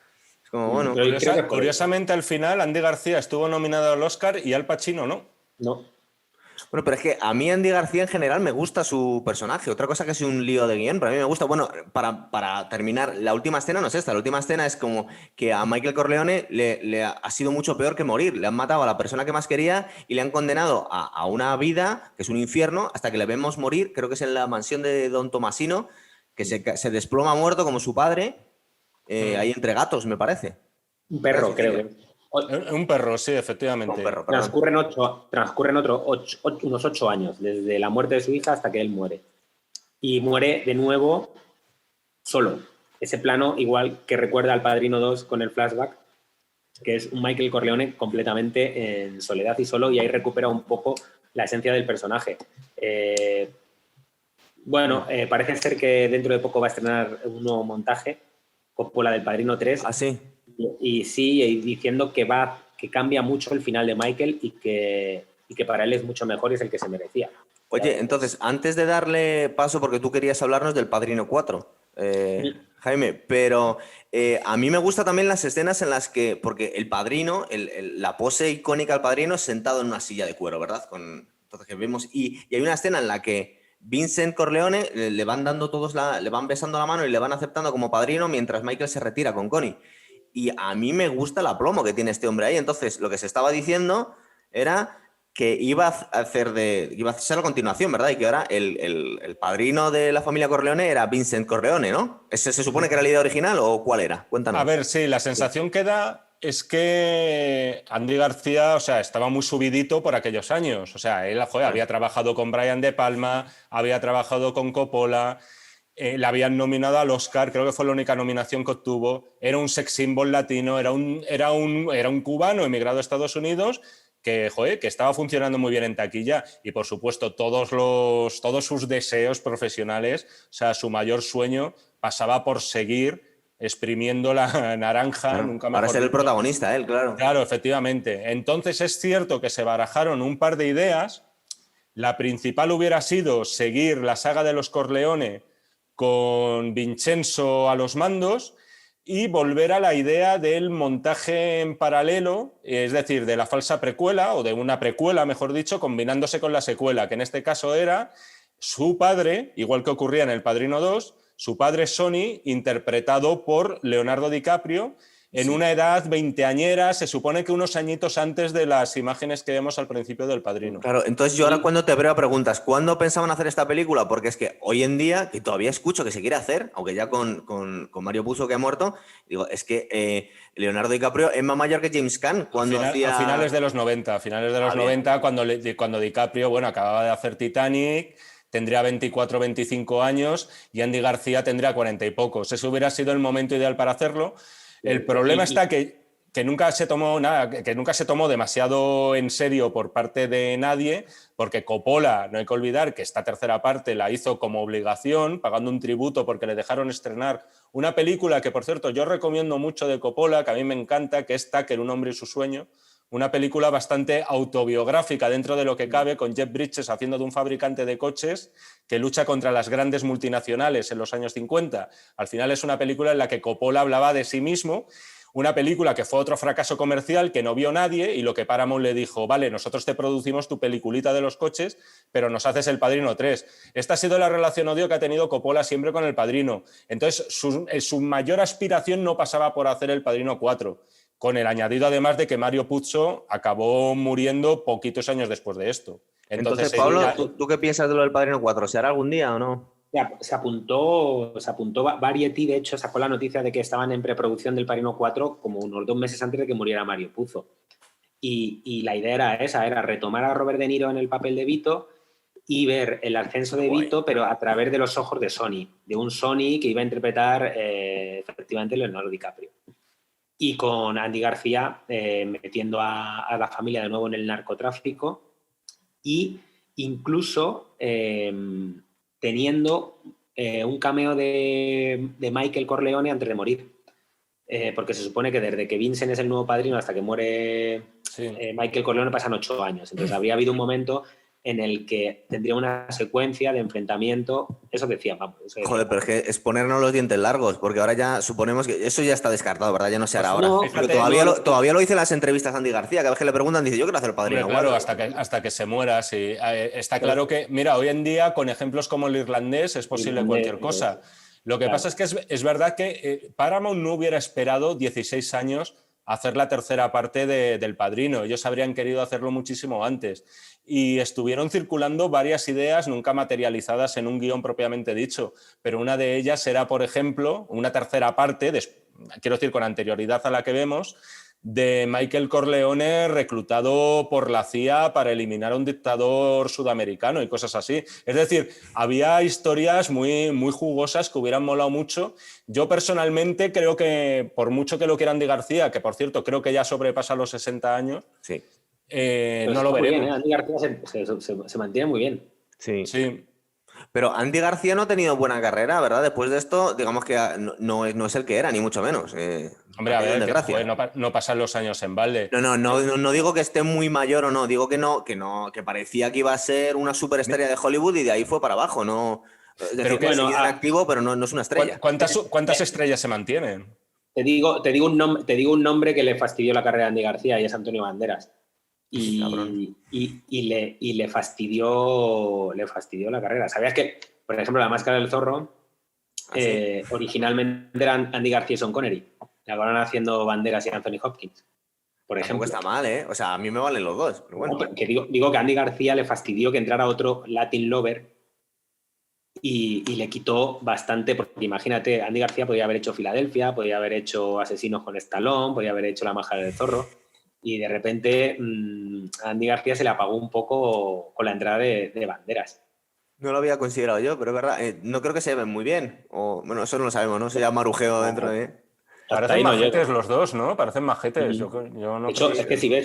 Es como, bueno. Pero yo creo que es por eso. Curiosamente, al final, Andy García estuvo nominado al Oscar y Al Pacino no. No. Bueno, pero es que a mí Andy García en general me gusta su personaje. Otra cosa que es un lío de guión, pero a mí me gusta. Bueno, para terminar, la última escena no es esta. La última escena es como que a Michael Corleone le ha sido mucho peor que morir. Le han matado a la persona que más quería y le han condenado a una vida, que es un infierno, hasta que le vemos morir. Creo que es en la mansión de Don Tomasino, que se desploma muerto como su padre, ahí entre gatos, me parece. Un perro, creo que. Un perro, sí, Un efectivamente. perro, perdón. Transcurren unos 8 años, desde la muerte de su hija hasta que él muere. Y muere de nuevo solo. Ese plano, igual que recuerda al Padrino 2 con el flashback, que es un Michael Corleone completamente en soledad y solo, y ahí recupera un poco la esencia del personaje. Parece ser que dentro de poco va a estrenar un nuevo montaje, Coppola del Padrino 3. Ah, sí. Y sí, y diciendo que cambia mucho el final de Michael y que para él es mucho mejor y es el que se merecía. Oye, entonces, antes de darle paso, porque tú querías hablarnos del Padrino 4, Jaime, pero a mí me gustan también las escenas en las que, porque el Padrino, la pose icónica del Padrino es sentado en una silla de cuero, ¿verdad? Entonces que vemos, y hay una escena en la que Vincent Corleone le van dando le van besando la mano y le van aceptando como padrino mientras Michael se retira con Connie. Y a mí me gusta el aplomo que tiene este hombre ahí. Entonces, lo que se estaba diciendo era que iba a ser la continuación, ¿verdad? Y que ahora el padrino de la familia Corleone era Vincent Corleone, ¿no? ¿Ese se supone que era la idea original o cuál era? Cuéntanos. A ver, sí, la sensación que da es que Andy García, o sea, estaba muy subidito por aquellos años. O sea, él había trabajado con Brian De Palma, había trabajado con Coppola la habían nominado al Oscar, creo que fue la única nominación que obtuvo, era un sex symbol latino, era un cubano emigrado a Estados Unidos que, joder, que estaba funcionando muy bien en taquilla y, por supuesto, todos sus deseos profesionales, o sea, su mayor sueño pasaba por seguir exprimiendo la naranja, Claro, nunca para mejor ser el dicho. protagonista, él, claro. Claro, efectivamente. Entonces es cierto que se barajaron un par de ideas. La principal hubiera sido seguir la saga de los Corleone con Vincenzo a los mandos y volver a la idea del montaje en paralelo, es decir, de la falsa precuela o de una precuela, mejor dicho, combinándose con la secuela, que en este caso era su padre, igual que ocurría en El Padrino 2, su padre Sonny, interpretado por Leonardo DiCaprio, en una edad veinteañera, se supone que unos añitos antes de las imágenes que vemos al principio del Padrino. Claro, entonces yo ahora cuando te veo preguntas, ¿cuándo pensaban hacer esta película? Porque es que hoy en día, que todavía escucho que se quiere hacer, aunque ya con Mario Puzo que ha muerto, digo, es que Leonardo DiCaprio es más mayor que James Caan cuando hacía... A finales de los 90, bien. cuando DiCaprio, bueno, acababa de hacer Titanic, tendría 24, 25 años y Andy García tendría 40 y pocos. Ese hubiera sido el momento ideal para hacerlo. El problema está que nunca se tomó nada, que nunca se tomó demasiado en serio por parte de nadie, porque Coppola, no hay que olvidar que esta tercera parte la hizo como obligación, pagando un tributo porque le dejaron estrenar una película que, por cierto, yo recomiendo mucho de Coppola, que a mí me encanta, que es Tucker, un hombre y su sueño, una película bastante autobiográfica dentro de lo que cabe, con Jeff Bridges haciendo de un fabricante de coches que lucha contra las grandes multinacionales en los años 50. Al final es una película en la que Coppola hablaba de sí mismo, una película que fue otro fracaso comercial que no vio nadie y lo que Paramount le dijo, vale, nosotros te producimos tu peliculita de los coches, pero nos haces El Padrino 3. Esta ha sido la relación odio que ha tenido Coppola siempre con El Padrino. Entonces, su mayor aspiración no pasaba por hacer El Padrino 4, con el añadido además de que Mario Puzo acabó muriendo poquitos años después de esto. Entonces Pablo, ¿tú qué piensas de lo del Padrino 4? ¿Se hará algún día o no? Se apuntó Variety, de hecho, sacó la noticia de que estaban en preproducción del Padrino 4 como unos 2 meses antes de que muriera Mario Puzo. Y la idea era esa, era retomar a Robert De Niro en el papel de Vito y ver el ascenso de Vito, pero a través de los ojos de Sonny, de un Sonny que iba a interpretar efectivamente Leonardo DiCaprio. Y con Andy García metiendo a la familia de nuevo en el narcotráfico y incluso teniendo un cameo de Michael Corleone antes de morir. Porque se supone que desde que Vincent es el nuevo padrino hasta que muere Michael Corleone pasan 8 años. Entonces habría habido un momento en el que tendría una secuencia de enfrentamiento. Eso decía, vamos. Joder, pero es que es ponernos los dientes largos, porque ahora ya suponemos que eso ya está descartado, ¿verdad? Ya no se hará ahora. No, pero todavía lo dice en las entrevistas a Andy García, cada vez que le preguntan dice, yo quiero hacer El Padrino. Hombre, claro, hasta que se muera, sí. Está claro que, mira, hoy en día con ejemplos como el irlandés es posible cualquier cosa. Lo que pasa es que es verdad que Paramount no hubiera esperado 16 años a hacer la tercera parte del Padrino. Ellos habrían querido hacerlo muchísimo antes. Y estuvieron circulando varias ideas nunca materializadas en un guión propiamente dicho. Pero una de ellas era, por ejemplo, una tercera parte, quiero decir, con anterioridad a la que vemos, de Michael Corleone reclutado por la CIA para eliminar a un dictador sudamericano y cosas así. Es decir, había historias muy, muy jugosas que hubieran molado mucho. Yo personalmente creo que, por mucho que lo quiera Andy García, que por cierto creo que ya sobrepasa los 60 años, sí. No lo veremos. Bien, Andy García se mantiene muy bien. Sí. Pero Andy García no ha tenido buena carrera, ¿verdad? Después de esto, digamos que no es el que era, ni mucho menos. Hombre, a ver, no pasan los años en balde. No digo que esté muy mayor o no, digo que parecía que iba a ser una superestrella de Hollywood y de ahí fue para abajo, ¿no? Es decir, que sigue en activo, pero no es una estrella. ¿Cuántas estrellas se mantienen? Te digo un nombre que le fastidió la carrera de Andy García y es Antonio Banderas. Y le fastidió la carrera. ¿Sabías que, por ejemplo, La Máscara del Zorro originalmente eran Andy García y Sean Connery? La acabaron haciendo Banderas y Anthony Hopkins, por ejemplo. Tampoco está mal, ¿eh? O sea, a mí me valen los dos. Pero bueno. No, que digo que a Andy García le fastidió que entrara otro Latin Lover y le quitó bastante, porque imagínate, Andy García podía haber hecho Filadelfia, podía haber hecho Asesinos con Stallone, podía haber hecho La Máscara del Zorro. Y de repente a Andy García se le apagó un poco con la entrada de Banderas. No lo había considerado yo, pero es verdad. No creo que se lleven muy bien. O, bueno, eso no lo sabemos, ¿no? Se llama marujeo dentro de... Hasta Parecen ahí no majetes llego. los dos, ¿no? Parecen majetes. Mm. Yo no De hecho, es que creo.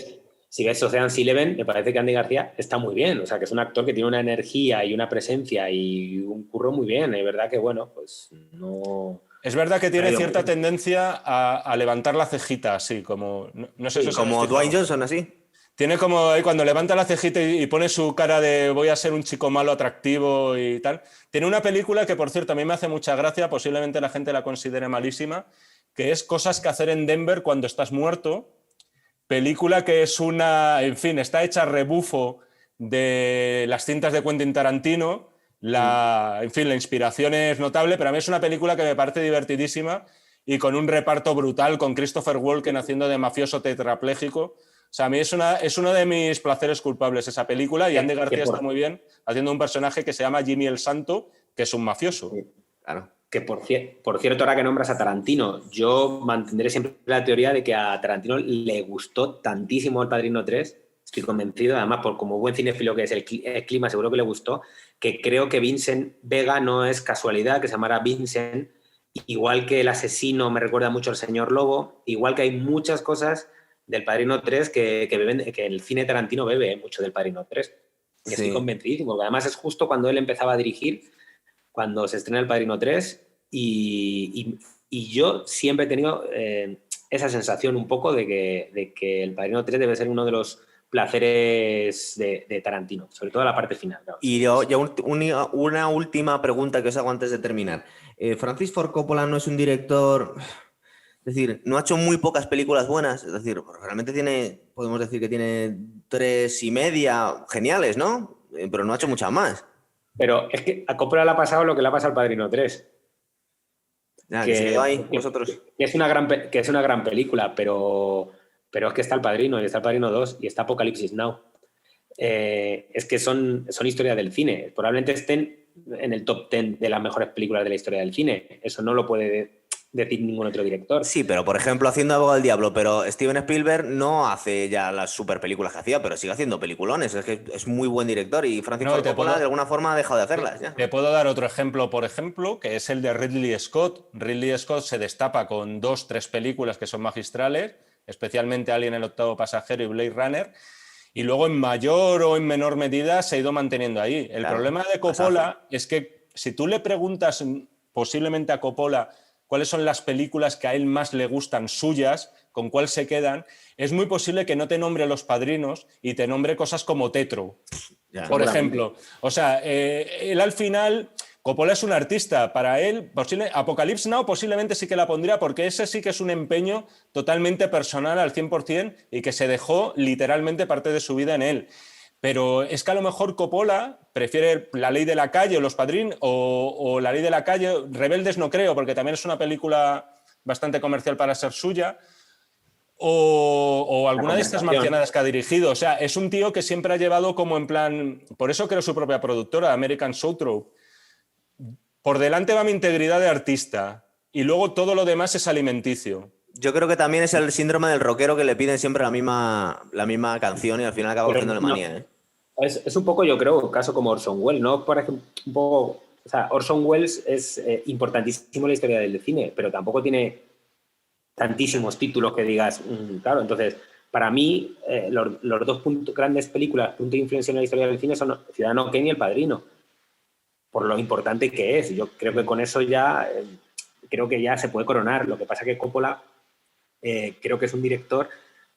si ves Ocean's Eleven, me parece que Andy García está muy bien. O sea, que es un actor que tiene una energía y una presencia y un curro muy bien. Es verdad que, bueno, pues no... Es verdad que no ha tiene ido muy cierta bien. tendencia a levantar la cejita, así, como. No sé si Sí, os habéis Como Dwayne fijado. Johnson, así. Tiene como ahí cuando levanta la cejita y pone su cara de voy a ser un chico malo, atractivo y tal. Tiene una película que, por cierto, a mí me hace mucha gracia, posiblemente la gente la considere malísima, que es Cosas que hacer en Denver cuando estás muerto. Película que es una, en fin, está hecha a rebufo de las cintas de Quentin Tarantino. En fin, la inspiración es notable, pero a mí es una película que me parece divertidísima y con un reparto brutal, con Christopher Walken haciendo de mafioso tetrapléjico. O sea, a mí es uno de mis placeres culpables esa película y Andy que García está por, muy bien haciendo un personaje que se llama Jimmy el Santo, que es un mafioso. Claro. por cierto, ahora que nombras a Tarantino, yo mantendré siempre la teoría de que a Tarantino le gustó tantísimo El Padrino 3. Estoy convencido, además, por como buen cinéfilo que es el clima, seguro que le gustó, que creo que Vincent Vega no es casualidad, que se llamara Vincent, igual que El asesino me recuerda mucho al señor Lobo, igual que hay muchas cosas del Padrino 3 que el cine Tarantino bebe mucho del Padrino 3. Y estoy Sí. convencidísimo, porque además es justo cuando él empezaba a dirigir, cuando se estrena El Padrino 3 y yo siempre he tenido esa sensación un poco de que El Padrino 3 debe ser uno de los placeres de Tarantino, sobre todo la parte final. Claro, Y yo, ya una última pregunta que os hago antes de terminar. Francis Ford Coppola no es un director, es decir, no ha hecho muy pocas películas buenas, es decir, realmente tiene, podemos decir que tiene 3 y media geniales, ¿no? Pero no ha hecho muchas más. pero es que a Coppola le ha pasado lo que le ha pasado al Padrino 3, Nada, que se quedó ahí, que vosotros. que es una gran película, pero es que está El Padrino y está El Padrino 2 y está Apocalipsis Now. Es que son historias del cine. Probablemente estén en el top 10 de las mejores películas de la historia del cine. Eso no lo puede decir ningún otro director. Sí, pero por ejemplo, haciendo Abogado del Diablo, pero Steven Spielberg no hace ya las super películas que hacía, pero sigue haciendo peliculones. Es que es muy buen director y Francis No, y Ford Coppola de alguna forma ha dejado de hacerlas ya. te puedo dar otro ejemplo, por ejemplo, que es el de Ridley Scott. Ridley Scott se destapa con 2, 3 películas que son magistrales, especialmente Alien, el octavo pasajero y Blade Runner, y luego en mayor o en menor medida se ha ido manteniendo ahí. El Claro, problema de Coppola es que si tú le preguntas posiblemente a Coppola cuáles son las películas que a él más le gustan suyas, con cuál se quedan, es muy posible que no te nombre Los Padrinos y te nombre cosas como Tetro, ya. por ejemplo. O sea, él al final, Coppola es un artista, para él, Apocalypse Now posiblemente sí que la pondría porque ese sí que es un empeño totalmente personal al 100% y que se dejó literalmente parte de su vida en él. Pero es que a lo mejor Coppola prefiere La Ley de la Calle o Los Padrinos o La Ley de la Calle. Rebeldes no creo, porque también es una película bastante comercial para ser suya. O La alguna de estas conversación. marcianadas que ha dirigido. O sea, es un tío que siempre ha llevado como en plan... Por eso creo su propia productora, American Zoetrope. Por delante va mi integridad de artista y luego todo lo demás es alimenticio. Yo creo que también es el síndrome del rockero que le piden siempre la misma canción y al final acaba Pero cogiéndole no, manía, ¿eh? es un poco, yo creo, un caso como Orson Welles, ¿no? Por ejemplo, un poco, o sea, Orson Welles es importantísimo en la historia del cine, pero tampoco tiene tantísimos títulos que digas, claro, entonces, para mí, los dos grandes películas, punto de influencia en la historia del cine son Ciudadano Kane y El Padrino, por lo importante que es. Yo creo que con eso ya, creo que ya se puede coronar. Lo que pasa que Coppola creo que es un director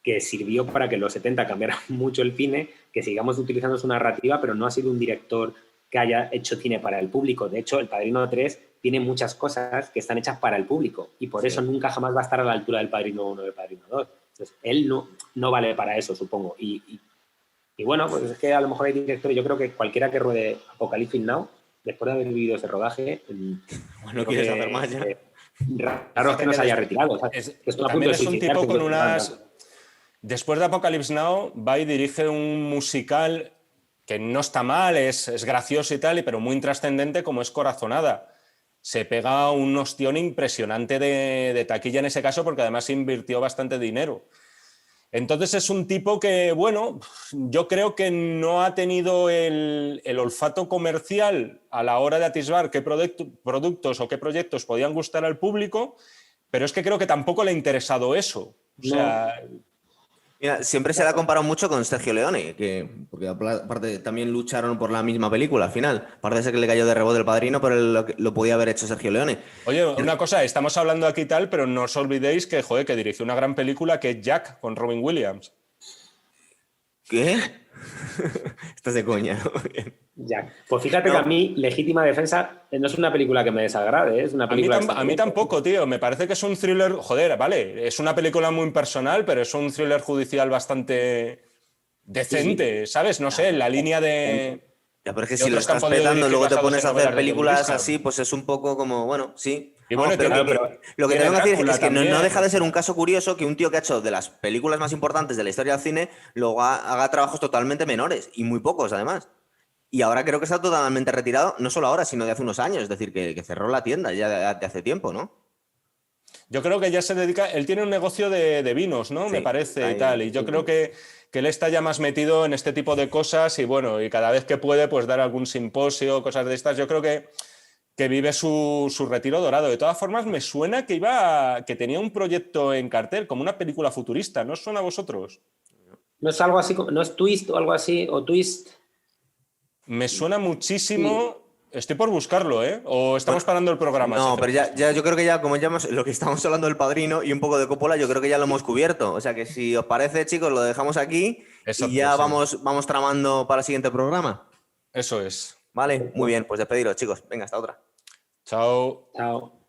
que sirvió para que en los 70 cambiara mucho el cine, que sigamos utilizando su narrativa, pero no ha sido un director que haya hecho cine para el público. De hecho, El Padrino 3 tiene muchas cosas que están hechas para el público y por eso nunca jamás va a estar a la altura del Padrino 1 o del Padrino 2. Entonces, él no vale para eso, supongo. Y bueno, pues es que a lo mejor hay directores, yo creo que cualquiera que ruede Apocalypse Now, después de haber vivido ese rodaje, Bueno, quieres hacer más ya. Raro es que no se haya retirado. O sea, que estuvo a punto También de es un suicidarse, tipo con pues, unas... Después de Apocalypse Now, va y dirige un musical que no está mal, es gracioso y tal, pero muy intrascendente como es Corazonada. Se pega un ostión impresionante de taquilla en ese caso porque además invirtió bastante dinero. Entonces es un tipo que, bueno, yo creo que no ha tenido el olfato comercial a la hora de atisbar qué productos o qué proyectos podían gustar al público, pero es que creo que tampoco le ha interesado eso. O sea, Mira, siempre se le ha comparado mucho con Sergio Leone, porque aparte también lucharon por la misma película al final. Parece ser que le cayó de rebote El Padrino, pero lo podía haber hecho Sergio Leone. oye, una cosa, estamos hablando aquí tal, pero no os olvidéis que, joder, que dirigió una gran película que es Jack con Robin Williams. ¿Qué? Estás de coña, ¿no? Ya. Pues fíjate No. que a mí, Legítima Defensa no es una película que me desagrade, ¿eh? Es una A mí, película a mí tampoco, tío. Me parece que es un thriller, joder, vale, es una película muy personal, pero es un thriller judicial bastante decente, ¿sabes? No sé, en la línea de... Ya, pero es que de si lo otros que han estás podido petando, dirigir luego te basados pones en a hacer novelas de John películas Grisham. así, pues es un poco como, bueno, sí. Y bueno, Vamos, pero pero lo que tiene tengo que decir Drácula es que no también. deja de ser un caso curioso que un tío que ha hecho de las películas más importantes de la historia del cine luego haga trabajos totalmente menores, y muy pocos además. Y ahora creo que está totalmente retirado, no solo ahora, sino de hace unos años, es decir, que cerró la tienda ya de hace tiempo, ¿no? Yo creo que ya se dedica, él tiene un negocio de vinos, ¿no? Sí, Me parece y ahí, tal. Y yo creo que él está ya más metido en este tipo de cosas y bueno, y cada vez que puede, pues dar algún simposio, cosas de estas. Yo creo que vive su retiro dorado. De todas formas, me suena que tenía un proyecto en cartel, como una película futurista. ¿No os suena a vosotros? No es algo así, no es Twist o algo así, o Twist. Me suena muchísimo. Estoy por buscarlo, ¿eh? O estamos parando el programa. No, si pero hacemos ya esto. yo creo que ya, como ya lo que estamos hablando del Padrino y un poco de Coppola, yo creo que ya lo hemos cubierto. O sea que si os parece, chicos, lo dejamos aquí y Exacto, ya sí. vamos tramando para el siguiente programa. Eso es. Vale, muy bien, pues despediros, chicos. Venga, hasta otra. Chao. Chao.